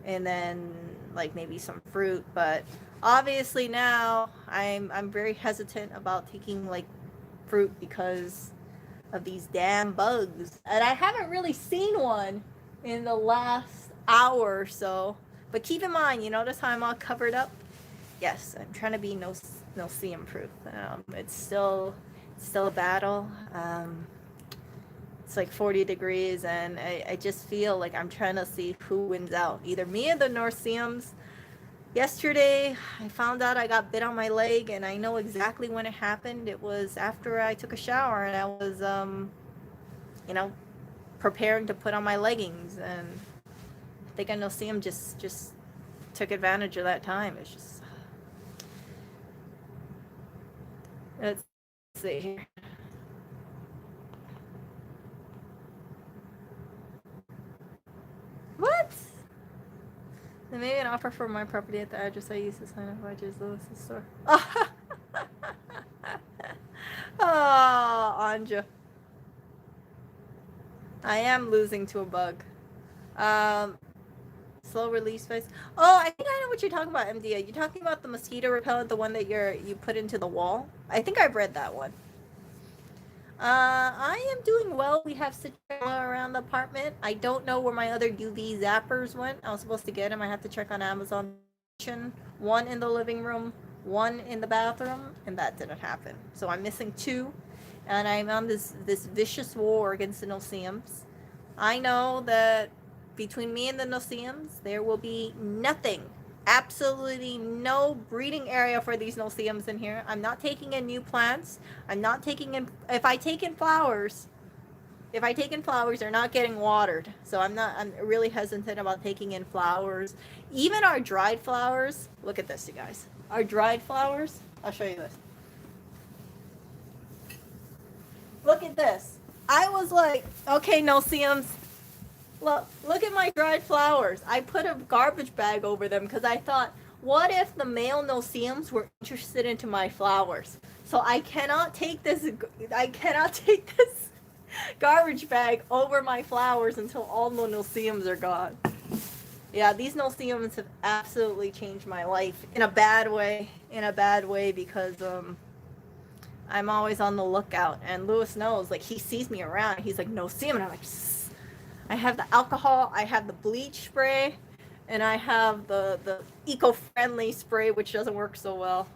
and then like maybe some fruit. But obviously now I'm very hesitant about taking like fruit because of these damn bugs, and I haven't really seen one in the last hour or so. But keep in mind, you notice how I'm all covered up. Yes, I'm trying to be no seam proof. It's still a battle. It's like 40 degrees, and I just feel like I'm trying to see who wins out, either me and the Norseums. Yesterday I found out I got bit on my leg, and I know exactly when it happened. It was after I took a shower, and I was you know preparing to put on my leggings, and I think a Norseum just took advantage of that time. It's just, let's see here. What? They made an offer for my property at the address I used to sign up, I just Lewis's store. Oh, Anja. I am losing to a bug. Um, Slow release phase. Oh, I think I know what you're talking about, MD. You're talking about the mosquito repellent, the one that you put into the wall. I think I've read that one. I am doing well. We have citronella around the apartment. I don't know where my other UV zappers went. I was supposed to get them. I have to check on Amazon. One in the living room, one in the bathroom, and that didn't happen. So I'm missing two, and I'm on this vicious war against the no-see-ums. I know that between me and the no-see-ums, there will be nothing, absolutely no breeding area for these no-see-ums in here. I'm not taking in new plants. I'm not taking in, if I take in flowers, they're not getting watered. So I'm really hesitant about taking in flowers. Even our dried flowers, look at this, you guys. Our dried flowers, I'll show you this. Look at this. I was like, okay, no-see-ums. Look at my dried flowers. I put a garbage bag over them because I thought, what if the male no-see-ums were interested into my flowers? So I cannot take this garbage bag over my flowers until all the no-see-ums are gone. Yeah, these no-see-ums have absolutely changed my life in a bad way. Because I'm always on the lookout, and Lewis knows, like, he sees me around, he's like, no-see-um, and I'm like, Sss. I have the alcohol, I have the bleach spray, and I have the eco-friendly spray, which doesn't work so well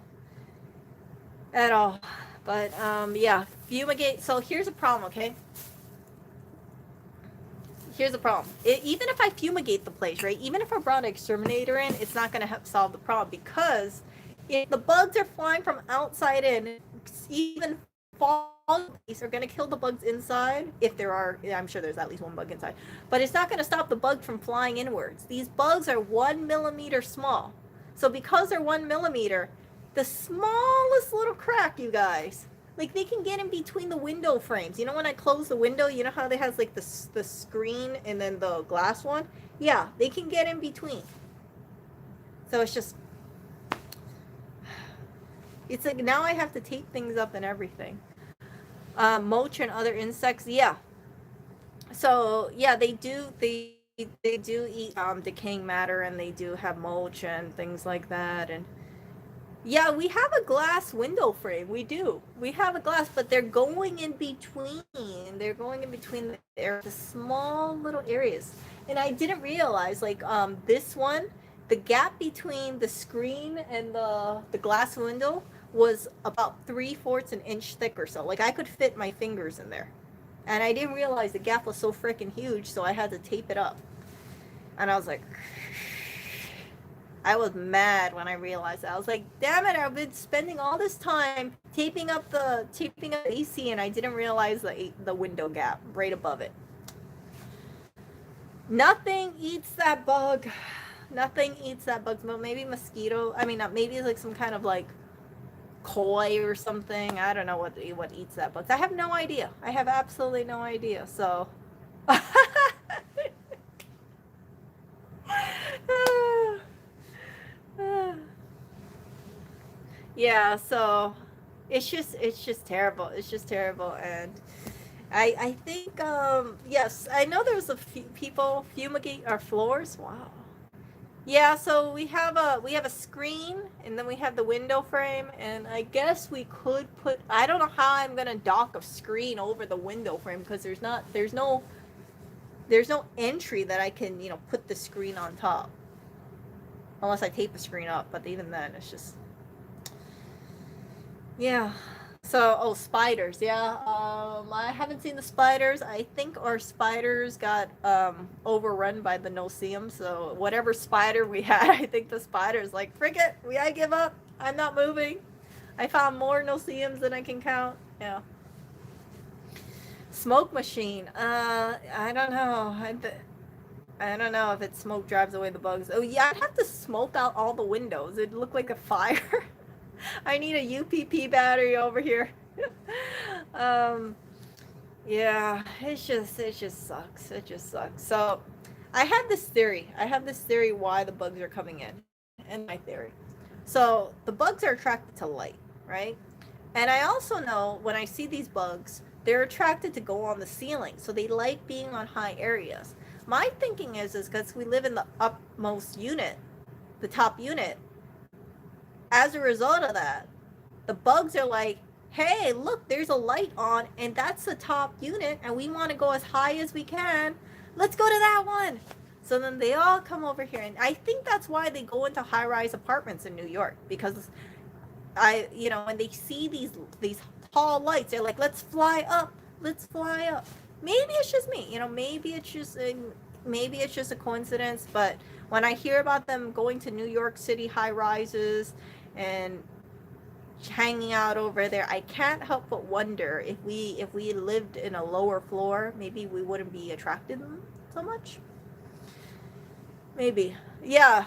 at all. But yeah, fumigate. So here's a problem, okay? Here's the problem. Even if I fumigate the place, right? Even if I brought an exterminator in, it's not going to solve the problem, because if the bugs are flying from outside in, even fall are going to kill the bugs inside. If there are, I'm sure there's at least one bug inside, but it's not going to stop the bug from flying inwards. These bugs are 1 millimeter small. So because they're 1 millimeter, the smallest little crack, you guys, like, they can get in between the window frames. You know, when I close the window, you know how they has like the screen and then the glass one? Yeah, they can get in between. So it's like, now I have to tape things up and everything. Mulch and other insects, yeah. So yeah, they do eat decaying matter, and they do have mulch and things like that. And yeah, we have a glass window frame. We do. We have a glass, but they're going in between. They're going in between the small little areas. And I didn't realize, like, this one, the gap between the screen and the glass window was about 3/4 an inch thick or so. Like, I could fit my fingers in there. And I didn't realize the gap was so freaking huge, so I had to tape it up. And I was like, I was mad when I realized that. I was like, damn it, I've been spending all this time taping up the AC, and I didn't realize the window gap right above it. Nothing eats that bug. Nothing eats that bug. Well, maybe mosquito. I mean, maybe it's like some kind of like koi or something. I don't know what eats that bug. I have no idea. I have absolutely no idea. So yeah, so it's just terrible. It's just terrible. And I think yes, I know there was a few people fumigate our floors. Wow. Yeah, so we have a screen, and then we have the window frame, and I guess we could put, I don't know how I'm gonna dock a screen over the window frame, because there's no entry that I can, you know, put the screen on top, unless I tape the screen up. But even then, it's just, yeah. So, spiders, yeah. I haven't seen the spiders. I think our spiders got overrun by the no-see-um. So whatever spider we had, I think the spider's like, frick it, I give up. I'm not moving. I found more no-see-ums than I can count. Yeah. Smoke machine. I don't know. I don't know if it's smoke drives away the bugs. Oh yeah, I'd have to smoke out all the windows. It'd look like a fire. I need a UPP battery over here. Yeah, it just sucks. It just sucks. So I have this theory why the bugs are coming in. And my theory. So the bugs are attracted to light, right? And I also know when I see these bugs, they're attracted to go on the ceiling. So they like being on high areas. My thinking is because we live in the upmost unit, the top unit, as a result of that, the bugs are like, hey, look, there's a light on, and that's the top unit, and we want to go as high as we can. Let's go to that one. So then they all come over here, and I think that's why they go into high-rise apartments in New York, because when they see these tall lights, they're like, let's fly up. Maybe it's just me, maybe it's just a coincidence, but when I hear about them going to New York City high-rises and hanging out over there, I can't help but wonder if we lived in a lower floor, maybe we wouldn't be attracted to them so much. Maybe. Yeah.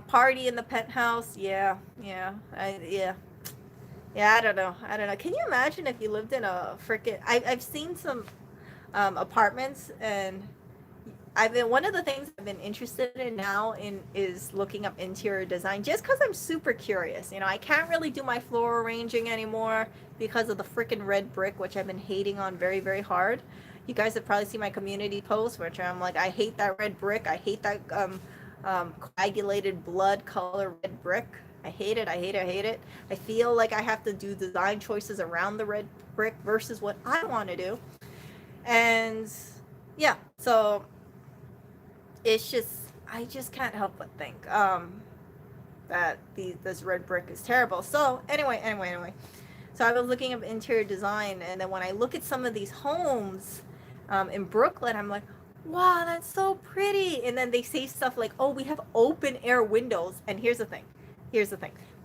Party in the penthouse. Yeah, yeah, yeah. I don't know. Can you imagine if you lived in a freaking? I've seen some apartments, and I've been one of the things I've been interested in now in is looking up interior design just because I'm super curious. You know, I can't really do my floor arranging anymore because of the freaking red brick, which I've been hating on very, very hard. You guys have probably seen my community post, which I'm like, I hate that red brick. I hate that coagulated blood color red brick. I hate it. I hate it. I hate it. I feel like I have to do design choices around the red brick versus what I want to do. And yeah, so it's just I just can't help but think that this red brick is terrible. So anyway. So I was looking up interior design, and then when I look at some of these homes in Brooklyn, I'm like, wow, that's so pretty. And then they say stuff like, oh, we have open air windows. And here's the thing.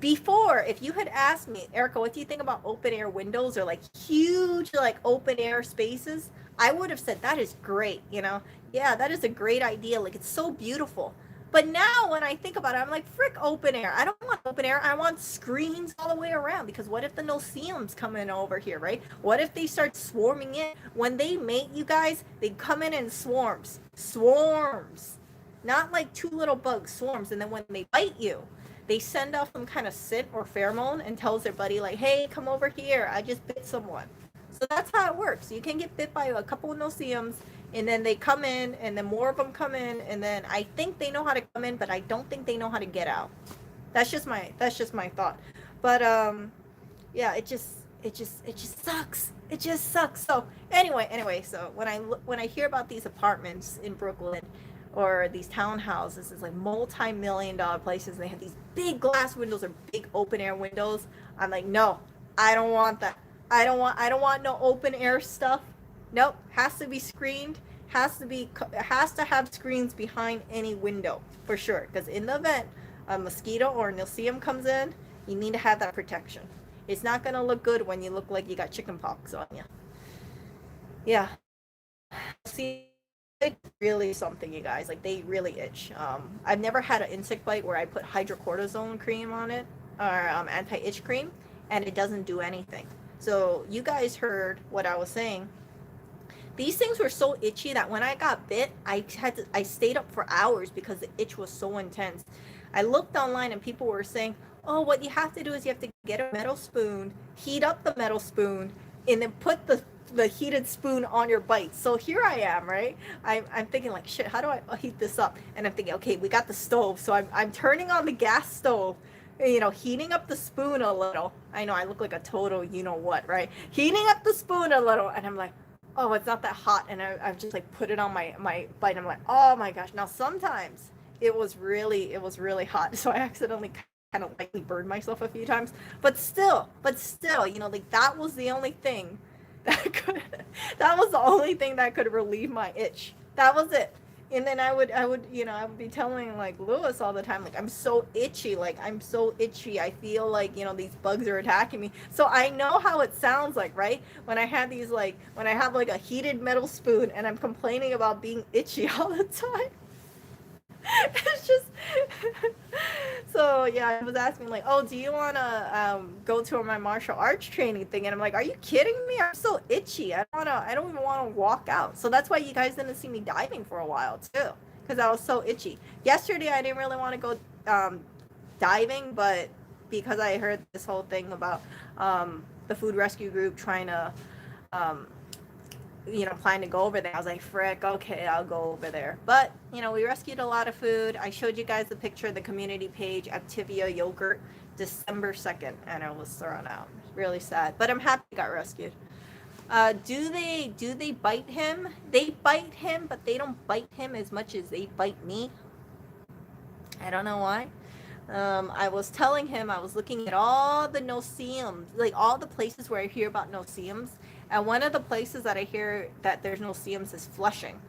Before, if you had asked me, Erica, what do you think about open air windows or like huge like open air spaces? I would have said that is great, you know? Yeah, that is a great idea. Like it's so beautiful. But now when I think about it, I'm like, frick open air. I don't want open air. I want screens all the way around, because what if the no-see-ums come in over here, right? What if they start swarming in? When they mate, you guys, they come in swarms. Swarms. Not like two little bugs, swarms. And then when they bite you, they send off some kind of scent or pheromone and tells their buddy like, hey, come over here. I just bit someone. So that's how it works. You can get bit by a couple of no-see-ums, and then they come in, and then more of them come in, and then I think they know how to come in, but I don't think they know how to get out. That's just my thought. But yeah, it just sucks. It just sucks. So anyway, so when I hear about these apartments in Brooklyn or these townhouses, it's like multi-million-dollar places, and they have these big glass windows or big open air windows, I'm like, no, I don't want that. I don't want no open air stuff. Nope, has to be screened. Has to have screens behind any window for sure. Because in the event a mosquito or a no-see-um comes in, you need to have that protection. It's not gonna look good when you look like you got chicken pox on you. Yeah, see, it's really something, you guys. Like they really itch. I've never had an insect bite where I put hydrocortisone cream on it or anti-itch cream, and it doesn't do anything. So you guys heard what I was saying. These things were so itchy that when I got bit, I stayed up for hours because the itch was so intense. I looked online and people were saying, oh, what you have to do is you have to get a metal spoon, heat up the metal spoon, and then put the heated spoon on your bite. So here I am, right? I'm thinking like, shit, how do I heat this up? And I'm thinking, okay, we got the stove. So I'm turning on the gas stove, you know, heating up the spoon a little. I know I look like a total, you know what, right? Heating up the spoon a little, and I'm like, oh, it's not that hot. And I've just like put it on my bite. I'm like, oh my gosh. Now sometimes it was really hot. So I accidentally kind of lightly burned myself a few times. But still, you know, like that was the only thing that was the only thing that could relieve my itch. That was it. And then I would, you know, I would be telling like Lewis all the time, like, I'm so itchy. I feel like, you know, these bugs are attacking me. So I know how it sounds like, right? When I have like a heated metal spoon and I'm complaining about being itchy all the time. It's just, so yeah, I was asking like, oh, do you want to go to my martial arts training thing? And I'm like, are you kidding me? I'm so itchy. I don't even want to walk out. So that's why you guys didn't see me diving for a while too, because I was so itchy. Yesterday I didn't really want to go diving, but because I heard this whole thing about the food rescue group trying to you know, plan to go over there, I was like, frick, okay, I'll go over there. But, you know, we rescued a lot of food. I showed you guys the picture of the community page, Activia yogurt, December 2nd, and it was thrown out. Really sad, but I'm happy it got rescued. Do they bite him? They bite him, but they don't bite him as much as they bite me. I don't know why. I was telling him, I was looking at all the no-see-ums, like all the places where I hear about no-see-ums. And one of the places that I hear that there's no-see-ums is Flushing.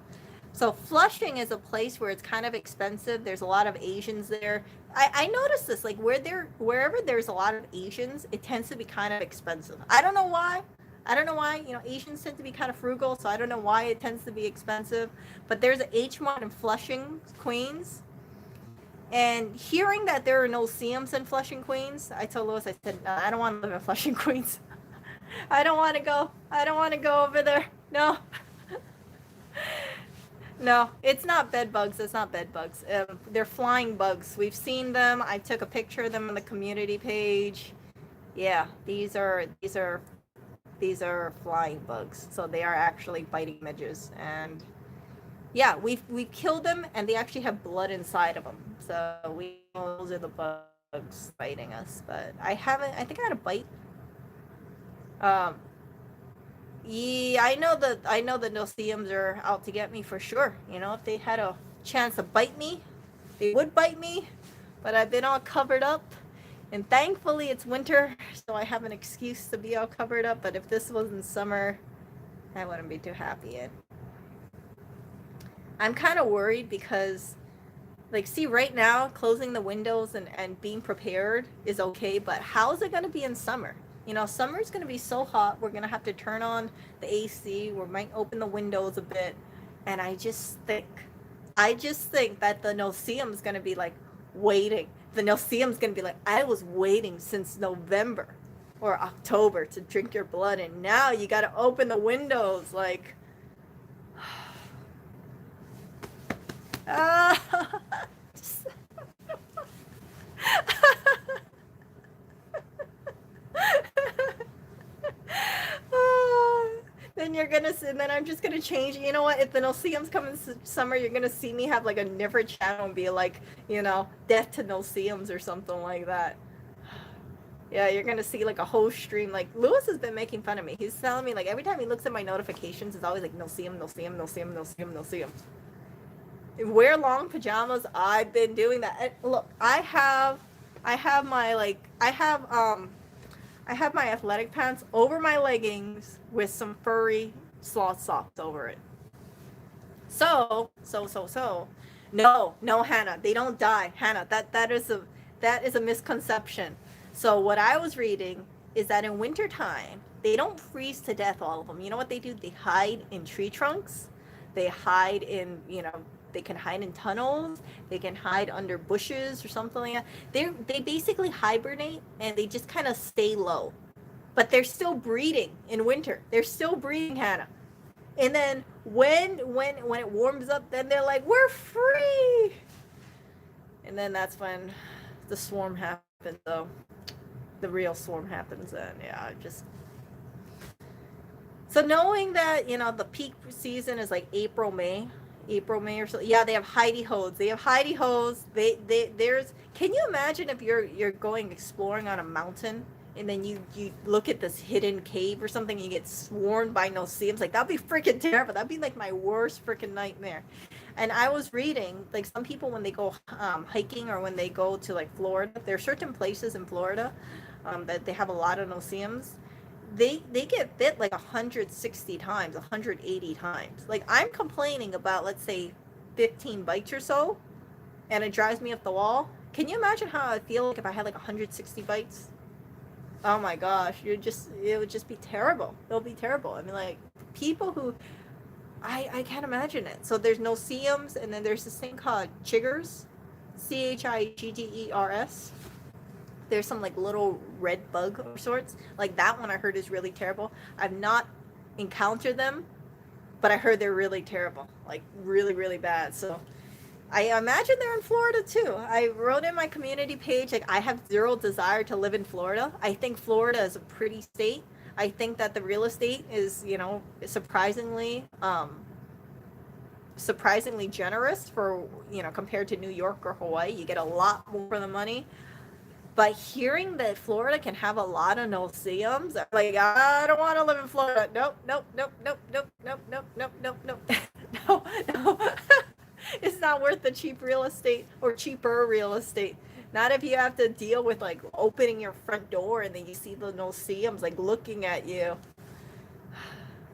So Flushing is a place where it's kind of expensive. There's a lot of Asians there. I noticed this, like wherever there's a lot of Asians, it tends to be kind of expensive. I don't know why. You know, Asians tend to be kind of frugal, so I don't know why it tends to be expensive. But there's an H Mart in Flushing, Queens. And hearing that there are no seums in Flushing, Queens, I told Lewis, I said, no, I don't want to live in Flushing, Queens. I don't want to go. I don't want to go over there. No. No, it's not bed bugs. It's not bed bugs. They're flying bugs. We've seen them. I took a picture of them on the community page. Yeah, these are flying bugs. So they are actually biting midges, and yeah, we killed them, and they actually have blood inside of them. So we know those are the bugs biting us. But I haven't. I think I had a bite. Um, Yeah, I know the no-see-ums are out to get me for sure. You know, if they had a chance to bite me, they would bite me. But I've been all covered up, and thankfully it's winter, so I have an excuse to be all covered up. But if this was in summer, I wouldn't be too happy. And I'm kind of worried because, like, see, right now, closing the windows and being prepared is okay, but how's it going to be in summer? You know, summer's going to be so hot, we're going to have to turn on the AC, we might open the windows a bit, and I just think that the no-see-um's going to be like waiting. The no-see-um's going to be like, I was waiting since November or October to drink your blood, and now you got to open the windows, like, ah. Then you're gonna and then I'm just gonna change. You know what? If the no-see-ums come in summer, you're gonna see me have like a different channel and be like, you know, death to no-see-ums or something like that. Yeah, you're gonna see like a whole stream. Like Lewis has been making fun of me. He's telling me like every time he looks at my notifications, it's always like no-see-um, no-see-um, no-see-um, no-see-um, no-see-um. Wear long pajamas. I've been doing that. And look, I have my athletic pants over my leggings with some furry sloth socks over it. So. No, Hannah, they don't die, Hannah. That is a misconception. So what I was reading is that in wintertime, they don't freeze to death, all of them. You know what they do? They hide in tree trunks. They hide in, they can hide in tunnels. They can hide under bushes or something like that. They basically hibernate, and they just kind of stay low. But they're still breeding in winter. They're still breeding, Hannah. And then when it warms up, then they're like, we're free. And then that's when the swarm happens, though. The real swarm happens then. Yeah, just. So knowing that, the peak season is like April, May or so. Yeah, they have hidey holes. Can you imagine if you're going exploring on a mountain, and then you look at this hidden cave or something, and you get swarmed by no-see-ums? Like, that'd be freaking terrible. That'd be like my worst freaking nightmare. And I was reading, like, some people, when they go hiking, or when they go to like Florida, there are certain places in Florida that they have a lot of no-see-ums. They get bit like 160 times, 180 times. Like, I'm complaining about, let's say, 15 bites or so, and it drives me up the wall. Can you imagine how I feel like if I had like 160 bites? Oh my gosh, it would just be terrible. It'll be terrible. I mean, like, people who, I can't imagine it. So there's no-see-ums, and then there's this thing called chiggers, chiggders. There's some like little red bug of sorts. Like, that one I heard is really terrible. I've not encountered them, but I heard they're really terrible. Like, really, really bad. So I imagine they're in Florida too. I wrote in my community page, like, I have zero desire to live in Florida. I think Florida is a pretty state. I think that the real estate is, surprisingly generous for, compared to New York or Hawaii. You get a lot more for the money. But hearing that Florida can have a lot of no-see-ums, I'm like, I don't want to live in Florida. Nope. No. It's not worth the cheap real estate, or cheaper real estate. Not if you have to deal with, like, opening your front door and then you see the no-see-ums, like, looking at you.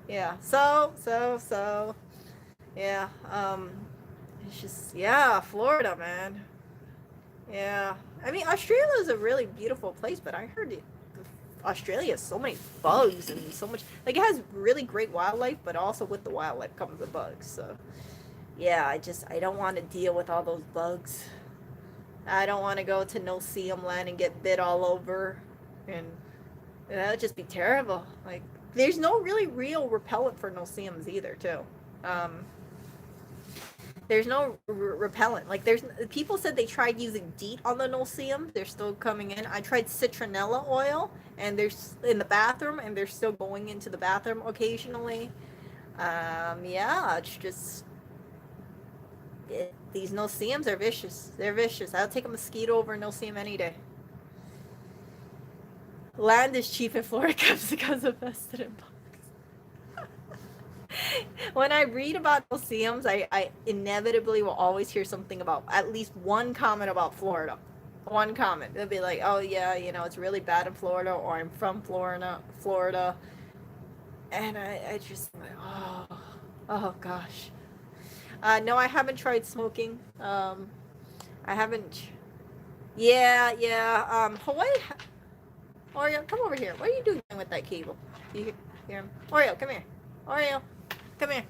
Yeah. So. Yeah. It's just, yeah, Florida, man. Yeah. I mean, Australia is a really beautiful place, but I heard Australia has so many bugs and so much, like, it has really great wildlife, but also with the wildlife comes the bugs. So yeah, I don't want to deal with all those bugs. I don't want to go to no-see-um land and get bit all over, and that would just be terrible. Like, there's no really real repellent for no-see-ums either, too. Um, there's no repellent. Like, there's people said they tried using DEET on the no-see-ums. They're still coming in. I tried citronella oil, and they're in the bathroom, and they're still going into the bathroom occasionally. Yeah, it's just these no-see-ums are vicious. They're vicious. I'll take a mosquito over a no-see-um any day. Land is cheap in Florida because of vested in bugs. When I read about no-see-ums, I inevitably will always hear something about, at least one comment about Florida. One comment. They'll be like, oh yeah, you know, it's really bad in Florida, or I'm from Florida. And I just like, oh gosh. No, I haven't tried smoking. I haven't. Yeah. Hawaii. Oreo, come over here. What are you doing with that cable? You hear him? Oreo, come here. Oreo, come here.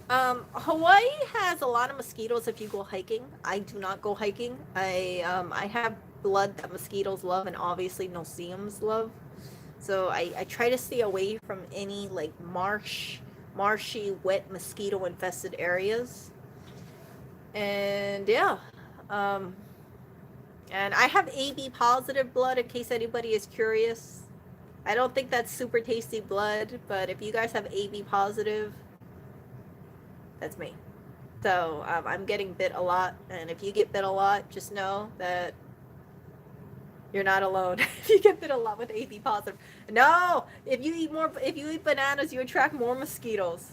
Hawaii has a lot of mosquitoes if you go hiking. I do not go hiking. I have blood that mosquitoes love, and obviously no-see-ums love. So I try to stay away from any like marshy, wet, mosquito-infested areas. And yeah, and I have AB positive blood in case anybody is curious. I don't think that's super tasty blood, but if you guys have AB positive, that's me. So I'm getting bit a lot, and if you get bit a lot, just know that you're not alone. If you get bit a lot with AB positive, no. If you eat bananas, you attract more mosquitoes.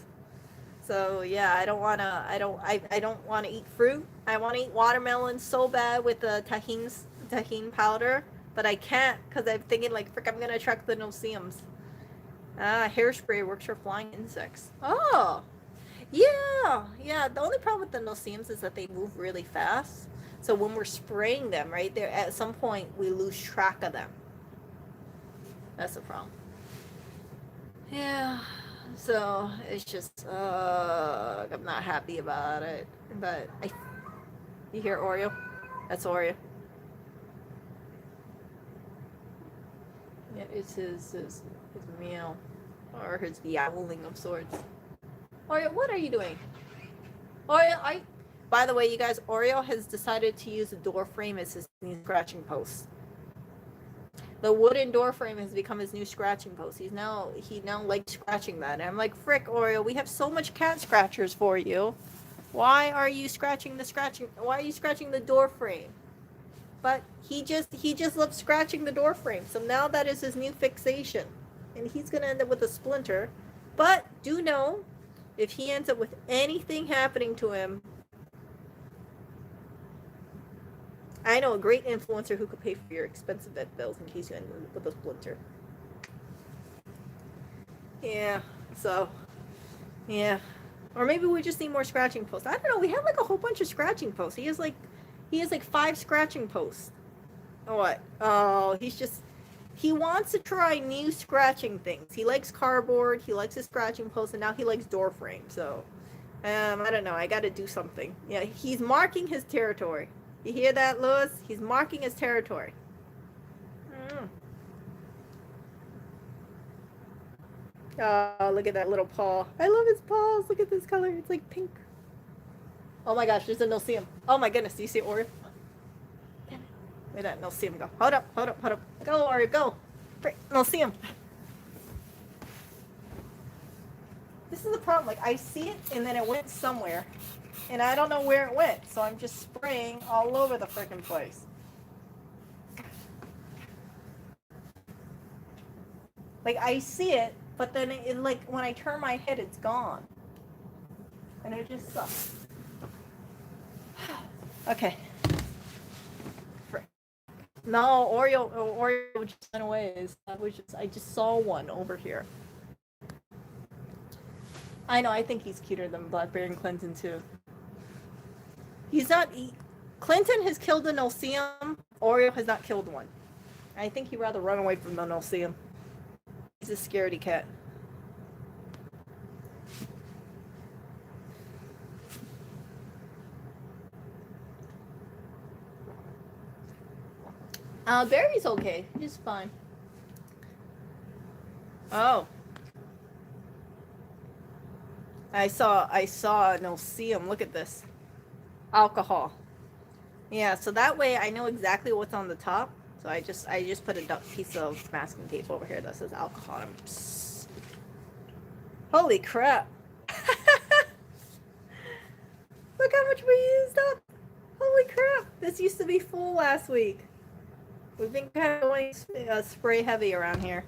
So yeah, I don't want to eat fruit. I want to eat watermelon so bad with the tahine powder, but I can't because I'm thinking like, frick, I'm gonna attract the no-see-ums. Hairspray works for flying insects. Oh, yeah. The only problem with the no-see-ums is that they move really fast. So when we're spraying them, right there, at some point we lose track of them. That's the problem. Yeah. So it's just, I'm not happy about it. But you hear Oreo? That's Oreo. Yeah, it's his meow, or his yowling of sorts. Oreo, what are you doing? Oreo, by the way, you guys, Oreo has decided to use the door frame as his new scratching post. The wooden door frame has become his new scratching post. He now likes scratching that. And I'm like, frick, Oreo, we have so much cat scratchers for you. Why are you scratching why are you scratching the door frame? But he just loves scratching the door frame. So now that is his new fixation. And he's gonna end up with a splinter. But do know, if he ends up with anything happening to him, I know a great influencer who could pay for your expensive vet bills in case you end up with a splinter. Yeah, so, yeah. Or maybe we just need more scratching posts. I don't know, we have like a whole bunch of scratching posts. He has like 5 scratching posts. What? Oh, he wants to try new scratching things. He likes cardboard, he likes his scratching posts, and now he likes door frames. So, I don't know, I gotta do something. Yeah, he's marking his territory. You hear that, Lewis? He's marking his territory. Oh, look at that little paw. I love his paws. Look at this color. It's like pink. Oh my gosh, there's a no-see-um. Oh my goodness, do you see Oreo? Look at that no-see-um go. Hold up. Go, Oreo, go. No-see-um. This is the problem. Like, I see it, and then it went somewhere. And I don't know where it went, so I'm just spraying all over the freaking place. Like, I see it, but then it like, when I turn my head, it's gone. And it just sucks. Okay. No, Oreo just went away. I just saw one over here. I know, I think he's cuter than Blackberry and Clinton, too. Clinton has killed a no-see-um. Oreo has not killed one. I think he'd rather run away from the no-see-um. He's a scaredy cat. Berry's okay. He's fine. Oh. I saw no see him. Look at this. Alcohol. Yeah, so that way I know exactly what's on the top. So I just put a piece of masking tape over here that says alcohol. Holy crap. Look how much we used up. Holy crap. This used to be full last week. We've been kind of going spray heavy around here.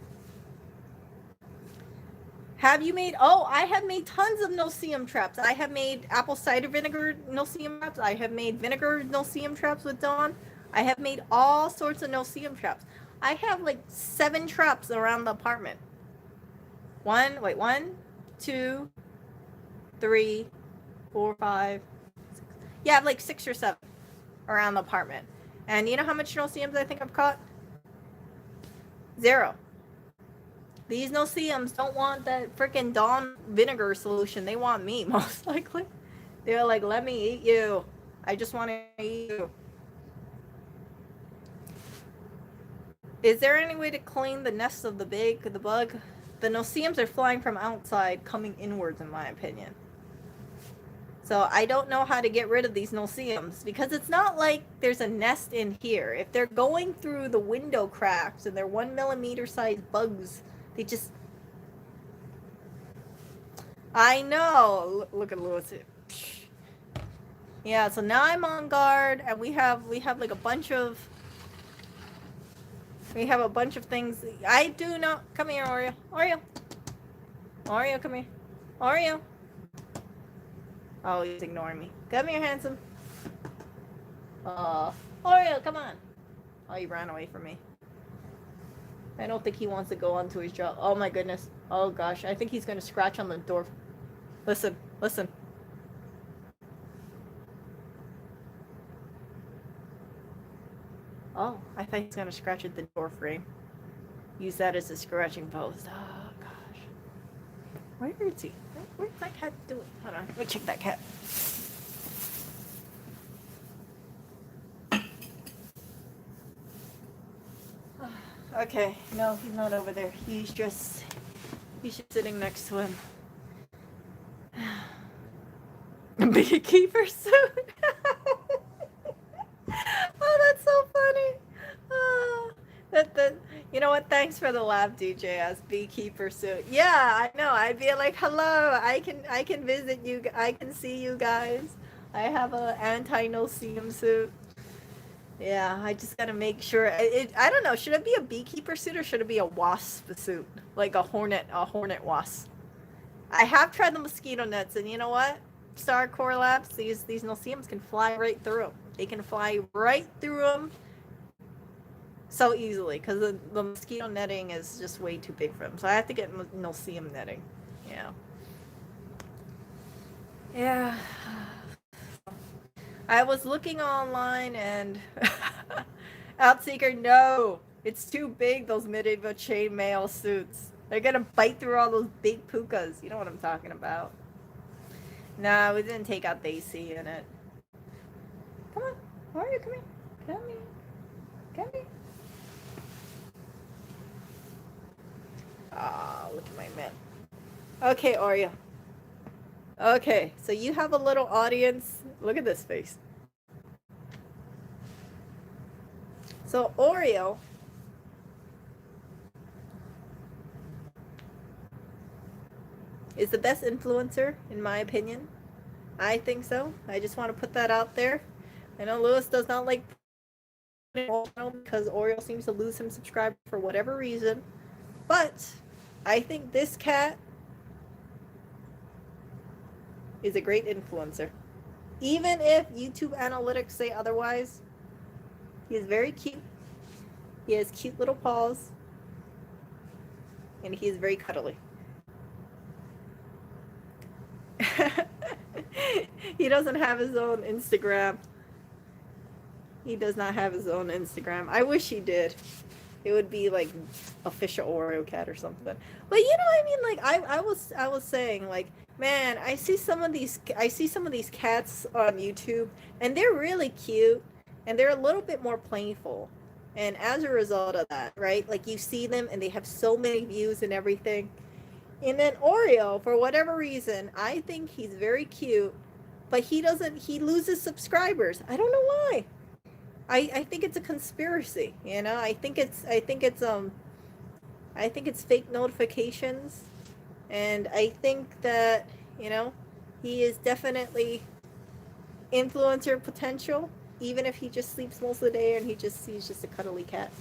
Have you made, oh, I have made tons of no-see-um traps. I have made apple cider vinegar no-see-um traps. I have made vinegar no-see-um traps with Dawn. I have made all sorts of no-see-um traps. I have like 7 traps around the apartment. 1, 2, 3, 4, 5, 6. Yeah, I have like 6 or 7 around the apartment. And you know how much no-see-ums I think I've caught? 0. These no-see-ums don't want that freaking Dawn vinegar solution. They want me, most likely. They're like, let me eat you. I just want to eat you. Is there any way to clean the nest of the bug? The no-see-ums are flying from outside, coming inwards, in my opinion. So I don't know how to get rid of these no-see-ums, because it's not like there's a nest in here. If they're going through the window cracks and they're 1 millimeter sized bugs, they just, I know. Look at Lewis. Yeah, so now I'm on guard, and we have like a bunch of things. I do not, come here, Oreo. Oreo, come here. Oreo. Oh, he's ignoring me. Come here, handsome. Oreo, come on. Oh, he ran away from me. I don't think he wants to go onto his job. Oh my goodness. Oh gosh. I think he's going to scratch on the door. Listen. Oh, I thought he's going to scratch at the door frame. Use that as a scratching post. Oh gosh. Where is he? Where's that cat doing? Hold on. Let me check that cat. Okay, no, he's not over there. He's just sitting next to him. Beekeeper suit. Oh, that's so funny. Oh, that you know what? Thanks for the laugh, DJ. As beekeeper suit. Yeah, I know. I'd be like, hello. I can visit you. I can see you guys. I have a anti no-see-um suit. Yeah, I just gotta make sure. I don't know. Should it be a beekeeper suit or should it be a wasp suit, like a hornet wasp? I have tried the mosquito nets, and you know what? Star Core Labs, these no-see-ums can fly right through them. They can fly right through them so easily because the mosquito netting is just way too big for them. So I have to get no-see-um netting. Yeah. Yeah. I was looking online and Outseeker, no, it's too big, those medieval chainmail suits. They're gonna bite through all those big pukas. You know what I'm talking about. No, we didn't take out the AC in it. Come on, Mario, come here. Come here. Ah, look at my man. Okay, Oreo. Okay, so you have a little audience. Look at this face. So Oreo is the best influencer, in my opinion. I think so. I just want to put that out there. I know Lewis does not like because Oreo seems to lose some subscribers for whatever reason. But I think this cat is a great influencer. Even if YouTube analytics say otherwise, he is very cute. He has cute little paws. And he is very cuddly. He doesn't have his own Instagram. He does not have his own Instagram. I wish he did. It would be like official Oreo cat or something. But you know what I mean? Like I was saying, like, man, I see some of these cats on YouTube and they're really cute and they're a little bit more playful. And as a result of that, right, like you see them and they have so many views and everything. And then Oreo, for whatever reason, I think he's very cute, but he loses subscribers. I don't know why. I think it's a conspiracy, you know? I think it's fake notifications. And I think that, you know, he is definitely influencer potential, even if he just sleeps most of the day and he's just a cuddly cat.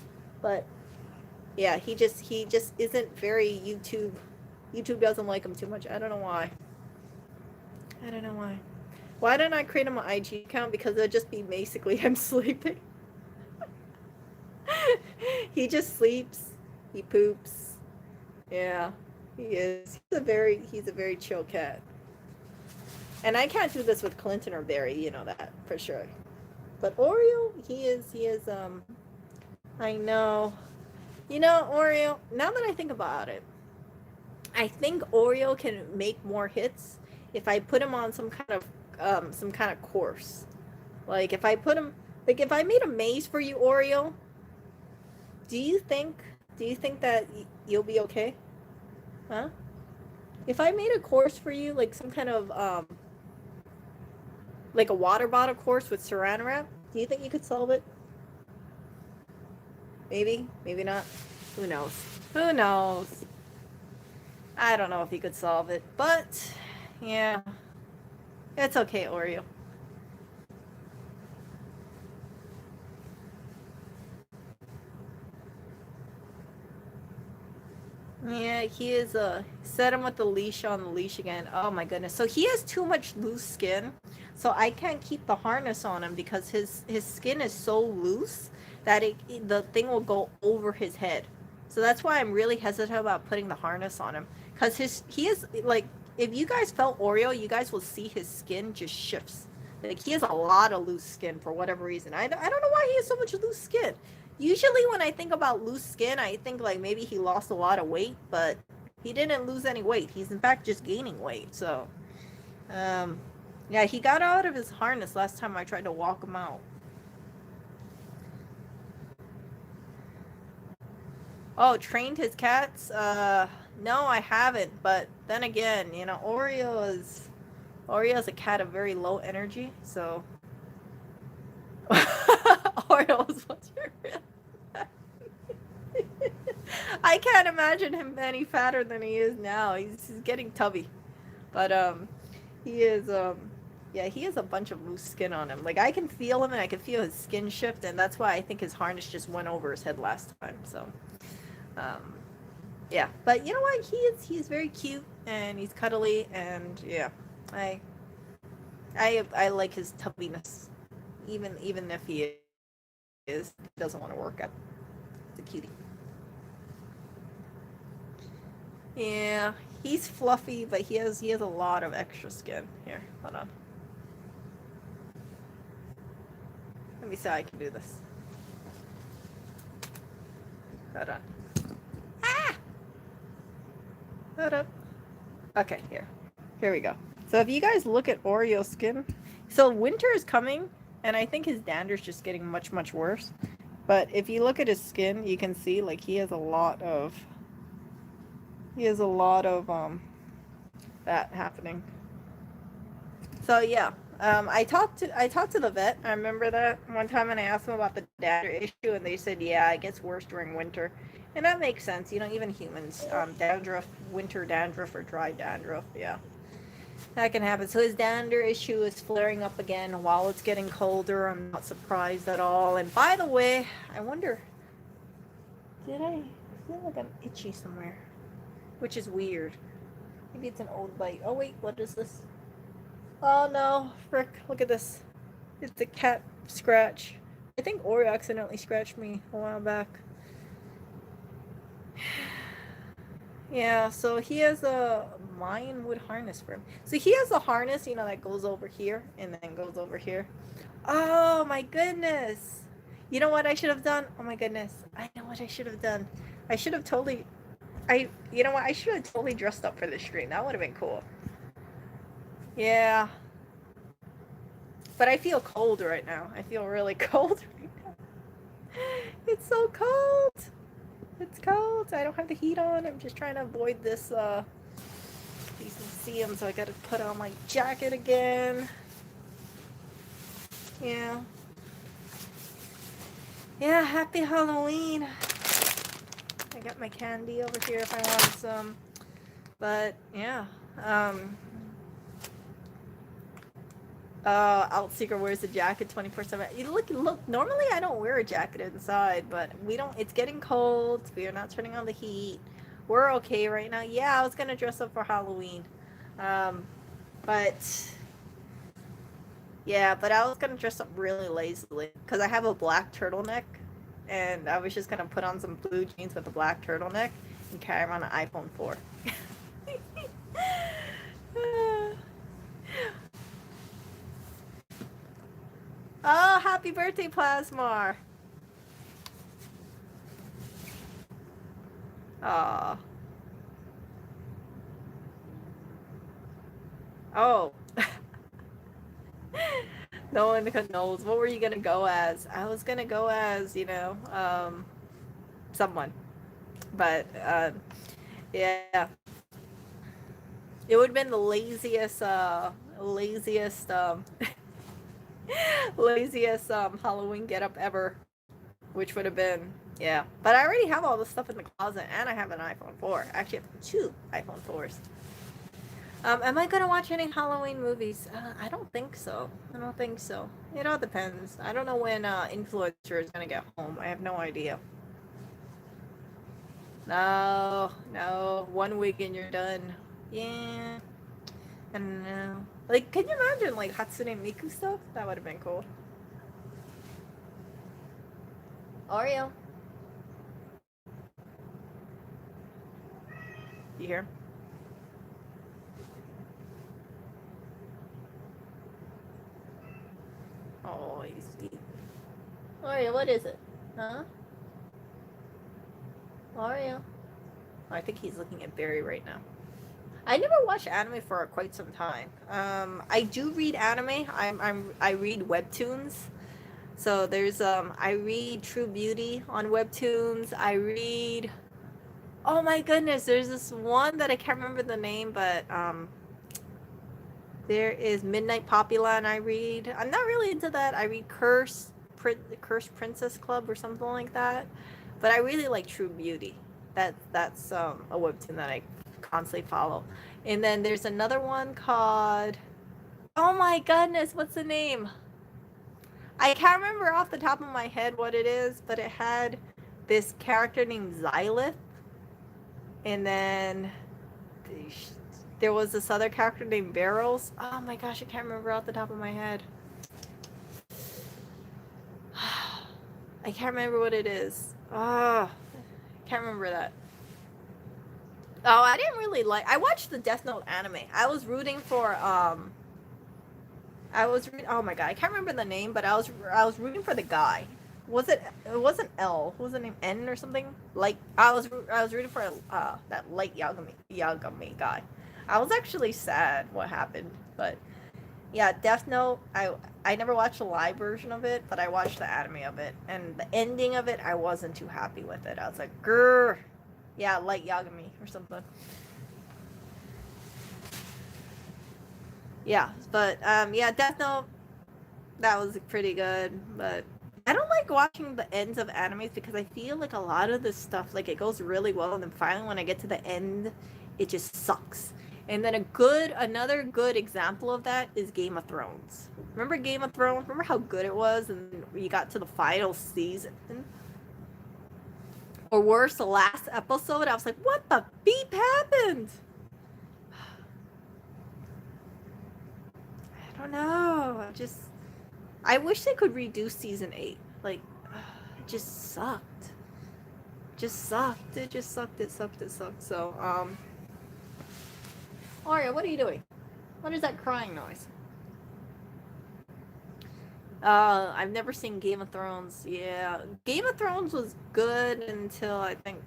But yeah, he just isn't very YouTube doesn't like him too much. I don't know why. I don't know why. Why didn't I create him an IG account? Because it'd just be basically him sleeping. He just sleeps. He poops. Yeah, he is. He's a very chill cat. And I can't do this with Clinton or Barry, you know that for sure. But Oreo, he is I know. You know, Oreo, now that I think about it, I think Oreo can make more hits if I put him on some kind of course. Like if I made a maze for you, Oreo, do you think that you'll be okay? Huh? If I made a course for you, like some kind of like a water bottle course with saran wrap, do you think you could solve it? Maybe, maybe not. Who knows? Who knows? I don't know if he could solve it, but yeah, it's okay, Oreo. Yeah, he is set him with the leash on the leash again. Oh my goodness. So he has too much loose skin. So I can't keep the harness on him because his skin is so loose that the thing will go over his head. So that's why I'm really hesitant about putting the harness on him cuz he is like if you guys felt Oreo, you guys will see his skin just shifts. Like he has a lot of loose skin for whatever reason. I don't know why he has so much loose skin. Usually when I think about loose skin, I think like maybe he lost a lot of weight, but he didn't lose any weight. He's in fact just gaining weight. So, um, yeah, he got out of his harness last time I tried to walk him out. Oh, trained his cats? No, I haven't. But then again, you know, Oreo is a cat of very low energy, so Oreo is what's your real I can't imagine him any fatter than he is now. He's getting tubby. But he is yeah, he has a bunch of loose skin on him. Like I can feel him and I can feel his skin shift, and that's why I think his harness just went over his head last time. So um yeah. But you know what? He's very cute and he's cuddly, and yeah. I I like his tubbiness. Even if he doesn't want to work out. It's a cutie. Yeah, he's fluffy, but he has a lot of extra skin. Here, hold on. Let me see how I can do this. Hold on. Ah! Hold up. Okay, here. Here we go. So if you guys look at Oreo's skin, so winter is coming, and I think his dander's just getting much worse. But if you look at his skin, you can see like he has a lot of that happening. So yeah, I talked to the vet. I remember that one time, and I asked them about the dander issue, and they said, yeah, it gets worse during winter, and that makes sense. You know, even humans, dandruff, winter dandruff or dry dandruff, yeah, that can happen. So his dander issue is flaring up again while it's getting colder. I'm not surprised at all. And by the way, I wonder, did I feel like I'm itchy somewhere, which is weird. Maybe it's an old bite. Oh wait, what is this? Oh no, frick, look at this. It's a cat scratch. I think Oreo accidentally scratched me a while back. Yeah, so he has a Mayan wood harness for him. So he has a harness, you know, that goes over here and then goes over here. Oh my goodness. You know what I should have done? Oh my goodness. I know what I should have done. I should have totally you know what? I should have totally dressed up for this stream. That would have been cool. Yeah. But I feel cold right now. I feel really cold right now. It's so cold. It's cold. I don't have the heat on. I'm just trying to avoid this, these museums, so I gotta put on my jacket again. Yeah. Yeah, happy Halloween. I got my candy over here if I want some. But, yeah. Outseeker wears a jacket 24/7. Look, normally I don't wear a jacket inside, but we don't, it's getting cold. We are not turning on the heat. We're okay right now. Yeah, I was gonna dress up for Halloween. But yeah, but I was gonna dress up really lazily because I have a black turtleneck, and I was just gonna put on some blue jeans with a black turtleneck and carry around an iPhone 4. Oh, happy birthday, Plasmar! Aw. Oh. No one knows. What were you gonna go as? I was gonna go as, someone. But, yeah. It would have been the laziest, laziest Halloween getup ever, which would have been, yeah. But I already have all the stuff in the closet, and I have an iPhone 4. Actually, I have 2 iPhone 4s. Am I gonna watch any Halloween movies? I don't think so. I don't think so. It all depends. I don't know when Influencer is gonna get home. I have no idea. No. 1 week and you're done. Yeah. I don't know. Like, can you imagine like Hatsune Miku stuff? That would have been cool. Oreo. You hear? Oh, he's sweet. Oreo, what is it? Huh? Oreo. Oh, I think he's looking at Barry right now. I never watched anime for quite some time. I do read anime. I read webtoons. So there's I read True Beauty on webtoons. I read, oh my goodness, there's this one that I can't remember the name, but there is Midnight Popula, and I read. I'm not really into that. I read Curse Princess Club or something like that. But I really like True Beauty. That's a webtoon that I constantly follow. And then there's another one called, oh my goodness, what's the name? I can't remember off the top of my head what it is, but it had this character named Xylith. And then there was this other character named Barrels. Oh my gosh, I can't remember off the top of my head. I can't remember what it is. Oh, can't remember that. Oh, I didn't really like. I watched the Death Note anime. I was rooting for oh my god, I can't remember the name, but I was rooting for the guy. It wasn't L. What was the name? N or something? Like I was rooting for that Light Yagami guy. I was actually sad what happened, but yeah, Death Note. I never watched the live version of it, but I watched the anime of it, and the ending of it, I wasn't too happy with it. I was like, grr. Yeah, Light Yagami or something. Yeah, but yeah, Death Note, that was pretty good, but I don't like watching the ends of animes because I feel like a lot of this stuff, like it goes really well, and then finally when I get to the end, it just sucks. And then another good example of that is Game of Thrones. Remember Game of Thrones? Remember how good it was, and you got to the final season? Or worse, the last episode, I was like, what the beep happened? I don't know. I wish they could redo season 8. Like, it just sucked. It just sucked. So, Aria, what are you doing? What is that crying noise? I've never seen Game of Thrones. Yeah, Game of Thrones was good until I think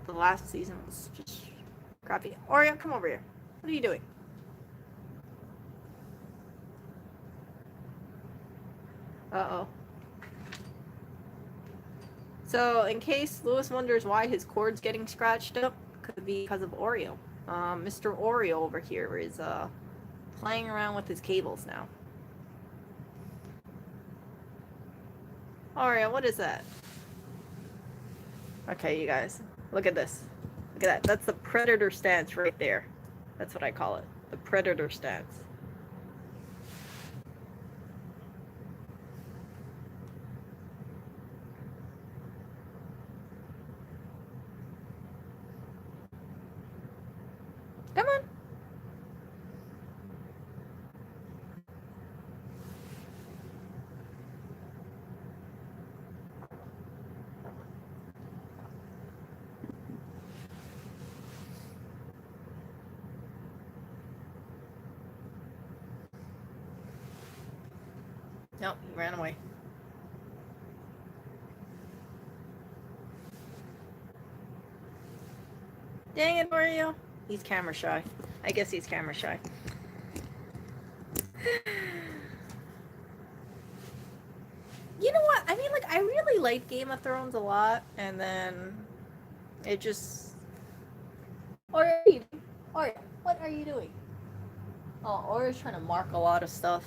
the last season was just crappy. Aria, come over here. What are you doing? Uh-oh. So, in case Lewis wonders why his cord's getting scratched up, could be because of Oreo. Mr. Oreo over here is playing around with his cables now. Oreo, what is that? Okay, you guys, look at this. Look at that. That's the predator stance right there. That's what I call it. The predator stance. Come on. Nope, he ran away. Dang it, Oreo. He's camera shy. I guess he's camera shy. You know what? I mean, like, I really liked Game of Thrones a lot, and then it just... Oreo, what are you doing? Oh, Oreo's trying to mark a lot of stuff.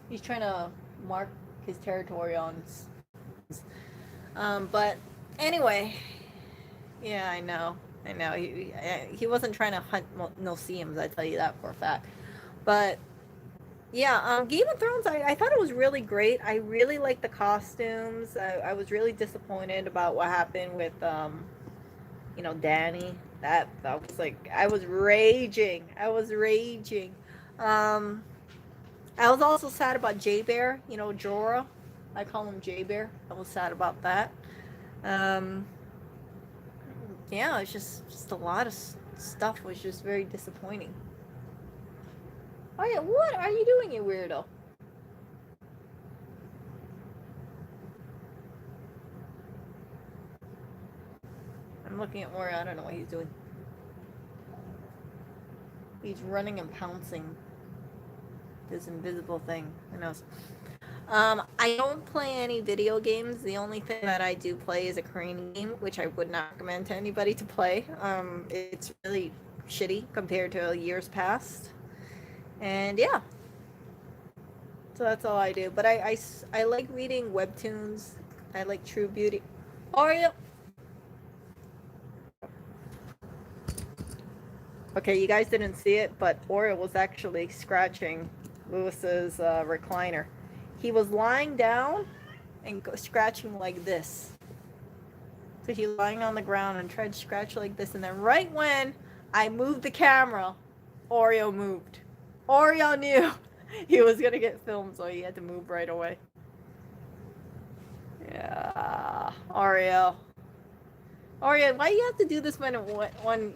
He's trying to mark his territory on... But anyway... Yeah, I know. He wasn't trying to hunt no-see-ums, I tell you that for a fact. But... yeah, Game of Thrones, I thought it was really great. I really liked the costumes. I was really disappointed about what happened with, you know, Dany. That was like, I was raging. I was also sad about J-Bear, you know, Jorah. I call him J-Bear. I was sad about that. Yeah, it's just a lot of stuff was just very disappointing. Oh yeah, what are you doing, you weirdo? I'm looking at Oreo. I don't know what he's doing. He's running and pouncing this invisible thing. Who knows? I don't play any video games. The only thing that I do play is a Korean game, which I would not recommend to anybody to play. It's really shitty compared to years past. And yeah. So that's all I do. But I like reading webtoons. I like True Beauty. Oreo! Okay, you guys didn't see it, but Oreo was actually scratching Lewis's recliner. He was lying down and scratching like this. So he was lying on the ground and tried to scratch like this. And then right when I moved the camera, Oreo moved. Oreo knew he was going to get filmed, so he had to move right away. Yeah, Oreo. Oreo, why do you have to do this when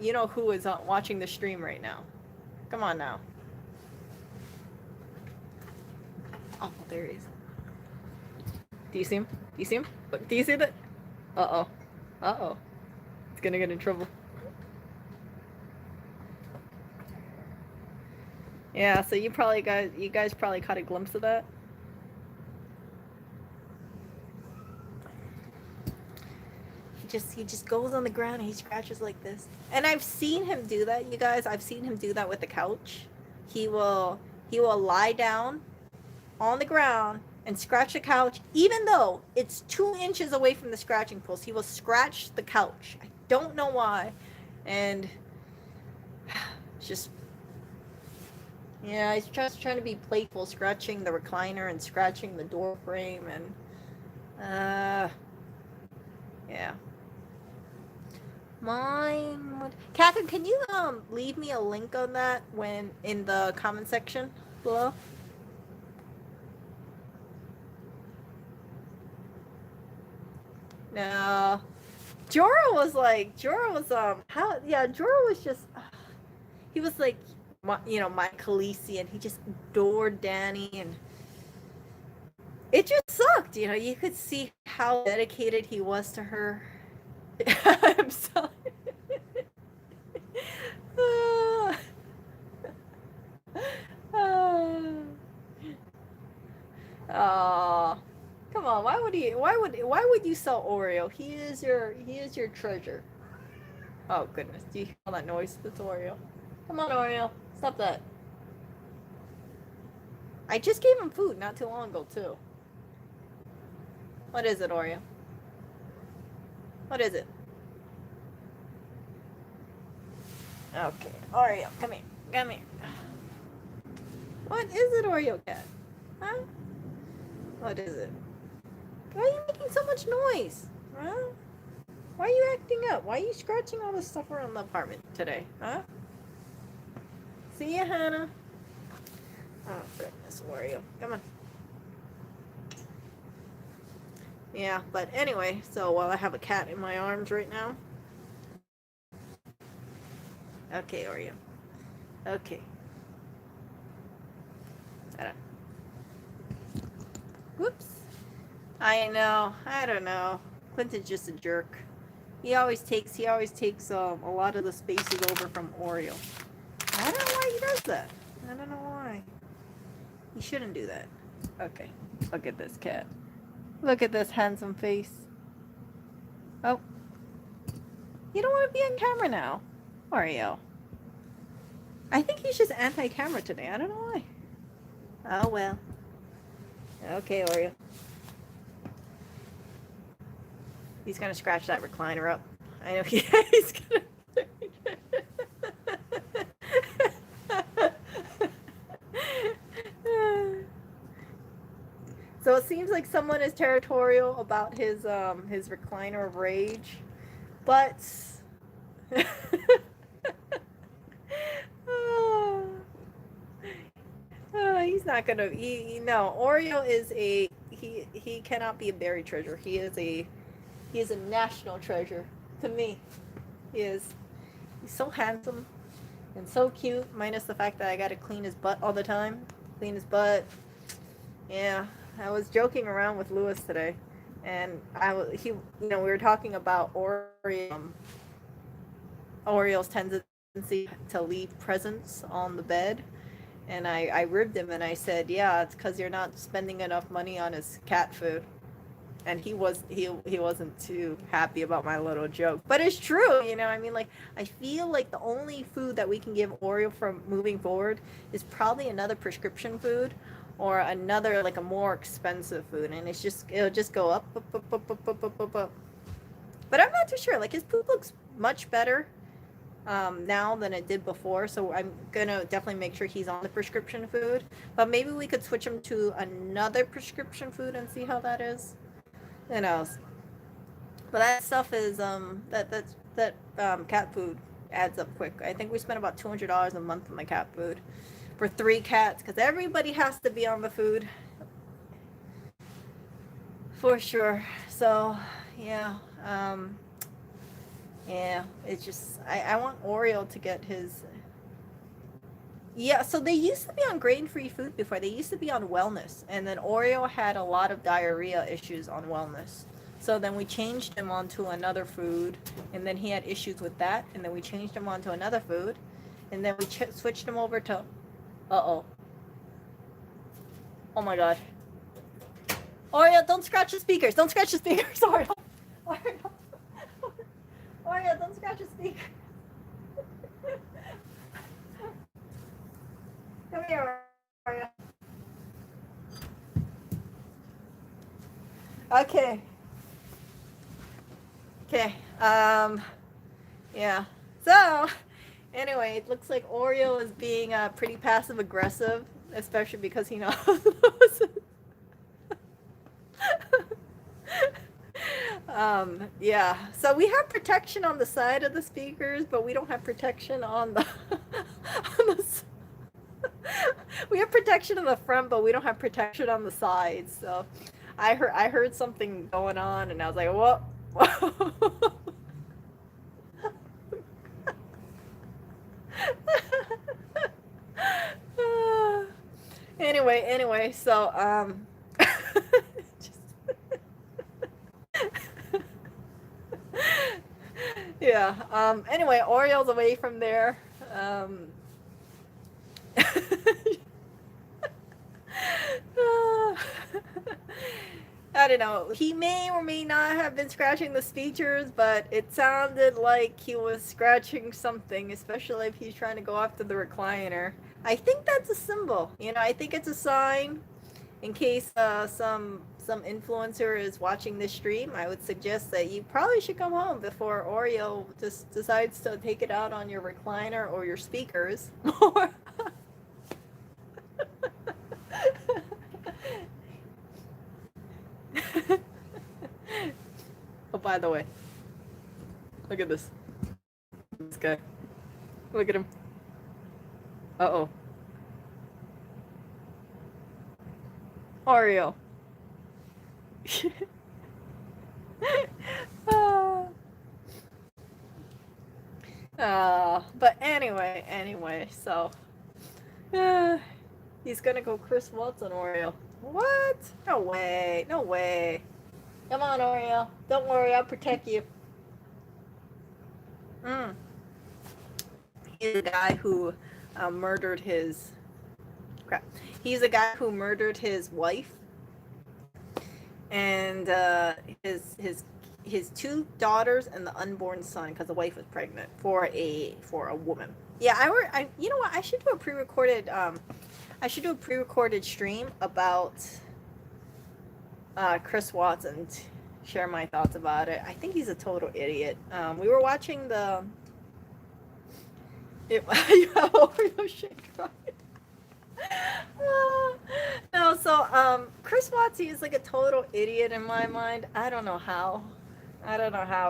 you know who is watching the stream right now? Come on now. Oh, there he is. Do you see him? Do you see him? Do you see that? Uh-oh. Uh-oh. It's gonna get in trouble. Yeah, so you guys probably caught a glimpse of that. He just goes on the ground and he scratches like this. And I've seen him do that, you guys. I've seen him do that with the couch. He will lie down on the ground and scratch the couch, even though it's 2 inches away from the scratching post. He will scratch the couch. I don't know why. And it's just, yeah, he's just trying to be playful, scratching the recliner and scratching the door frame, and yeah. Mine. Catherine, can you leave me a link on that when in the comment section below? No. Jorah was just, he was like, you know, my Khaleesi, and he just adored Dany, and it just sucked, you know. You could see how dedicated he was to her. I'm sorry. Oh, come on. Why why would you sell Oreo? He is your treasure. Oh goodness, do you hear all that noise? It's Oreo. Come on, Oreo. Stop that. I just gave him food not too long ago too. What is it, Oreo? What is it? Okay, Oreo, come here. Come here. What is it, Oreo cat? Huh? What is it? Why are you making so much noise? Huh? Why are you acting up? Why are you scratching all this stuff around the apartment today? Huh? See ya, Hannah. Oh, goodness, Oreo. Come on. Yeah, but anyway, so while I have a cat in my arms right now. Okay, Oreo. Okay. Whoops. I know. I don't know. Clinton's just a jerk. He always takes a lot of the spaces over from Oreo. I don't know why he does that. I don't know why. He shouldn't do that. Okay. Look at this cat. Look at this handsome face. Oh. You don't want to be on camera now, Oreo. I think he's just anti-camera today. I don't know why. Oh, well. Okay, Oreo. He's going to scratch that recliner up. I know he's going to... So it seems like someone is territorial about his recliner of rage, but he's not gonna. No, Oreo is he cannot be a buried treasure. He is a national treasure to me. He is. He's so handsome and so cute. Minus the fact that I gotta clean his butt all the time. Clean his butt. Yeah. I was joking around with Lewis today, and we were talking about Oreo's tendency to leave presents on the bed, and I ribbed him and I said, yeah, it's because you're not spending enough money on his cat food, and he wasn't too happy about my little joke, but it's true, I mean, like, I feel like the only food that we can give Oreo from moving forward is probably another prescription food, or another, like, a more expensive food, and it'll just go up. But I'm not too sure. Like, his poop looks much better now than it did before, so I'm gonna definitely make sure he's on the prescription food. But maybe we could switch him to another prescription food and see how that is. Who knows? But that stuff is that cat food adds up quick. I think we spent about $200 a month on my cat food. For 3 cats, because everybody has to be on the food, for sure. So yeah, it's just I want Oreo to get his. Yeah, so they used to be on grain-free food before. They used to be on wellness, and then Oreo had a lot of diarrhea issues on wellness. So then we changed him onto another food, and then he had issues with that, and then we changed him onto another food, and then we switched him over to. Uh-oh. Oh my god. Oreo, don't scratch the speakers. Don't scratch the speakers, Oreo. Oreo, don't scratch the speaker. Come here, Oreo. Okay. Okay. Yeah. So... Anyway, it looks like Oreo is being pretty passive aggressive, especially because he knows. Yeah. So we have protection on the side of the speakers, but we don't have protection on the. We have protection in the front, but we don't have protection on the sides. So, I heard something going on, and I was like, "What?" Anyway, so yeah. Anyway, Oreo's away from there. I don't know. He may or may not have been scratching the speakers, but it sounded like he was scratching something, especially if he's trying to go after the recliner. I think that's a symbol. You know, I think it's a sign in case some influencer is watching this stream. I would suggest that you probably should come home before Oreo just decides to take it out on your recliner or your speakers. Oh, by the way, look at this. This guy. Look at him. Uh-oh. Oreo. But anyway, so he's gonna go Chris Watts on Oreo. What? No way. No way. Come on, Oreo. Don't worry, I'll protect you. He's a guy who murdered his... Crap. He's a guy who murdered his wife and his two daughters and the unborn son because the wife was pregnant for a woman. Yeah, I you know what? I should do a pre-recorded stream about Chris Watts and share my thoughts about it. I think he's a total idiot. We were watching the Oreo shake right. No, so Chris Watts is like a total idiot in my mind. I don't know how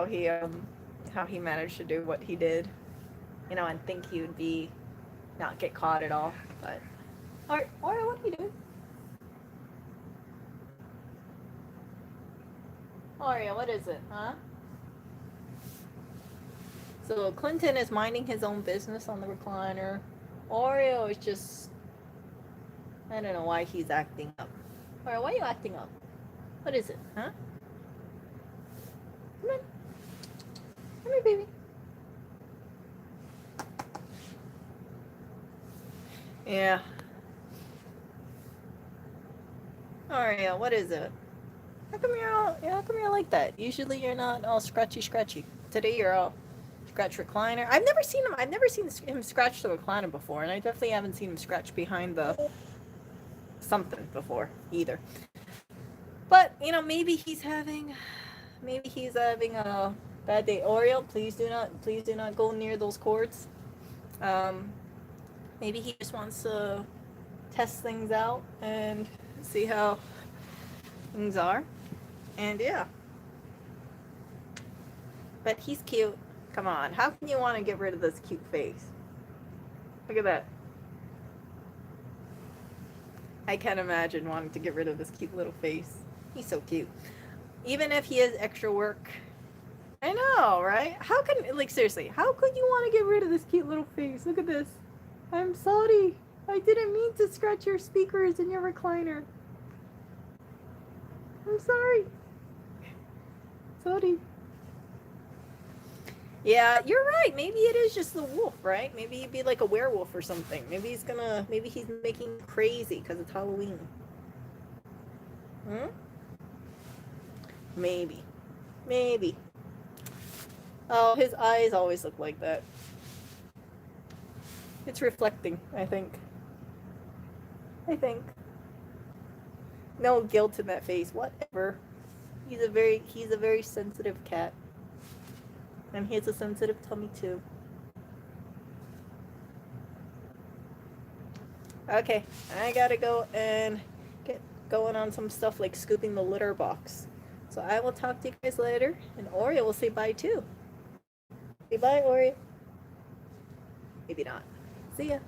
he managed to do what he did, you know, and think he would be not get caught at all. But Oreo, what are you doing? Oreo, what is it, huh? So Clinton is minding his own business on the recliner. Oreo is just, I don't know why he's acting up. Oreo, why are you acting up? What is it, huh? Come on. Come here, baby. Yeah. Oreo, what is it? How come you're like that? Usually you're not all scratchy. Today you're all scratch recliner. I've never seen him scratch the recliner before, and I definitely haven't seen him scratch behind the something before either. But you know, maybe he's having a bad day. Oreo, please do not go near those cords. Maybe he just wants to test things out and see how things are. And yeah. But he's cute. Come on, how can you want to get rid of this cute face? Look at that. I can't imagine wanting to get rid of this cute little face. He's so cute. Even if he has extra work. I know, right? How can, like, seriously, how could you want to get rid of this cute little face? Look at this. I'm sorry. I didn't mean to scratch your speakers in your recliner. I'm sorry. Sorry. Yeah, you're right. Maybe it is just the wolf, right? Maybe he'd be like a werewolf or something. Maybe he's making crazy because it's Halloween. Maybe. Oh, his eyes always look like that. It's reflecting, I think. No guilt in that face. Whatever. He's a very sensitive cat. And he has a sensitive tummy too. Okay, I gotta go and get going on some stuff like scooping the litter box. So I will talk to you guys later, and Oreo will say bye too. Say bye, Oreo. Maybe not. See ya.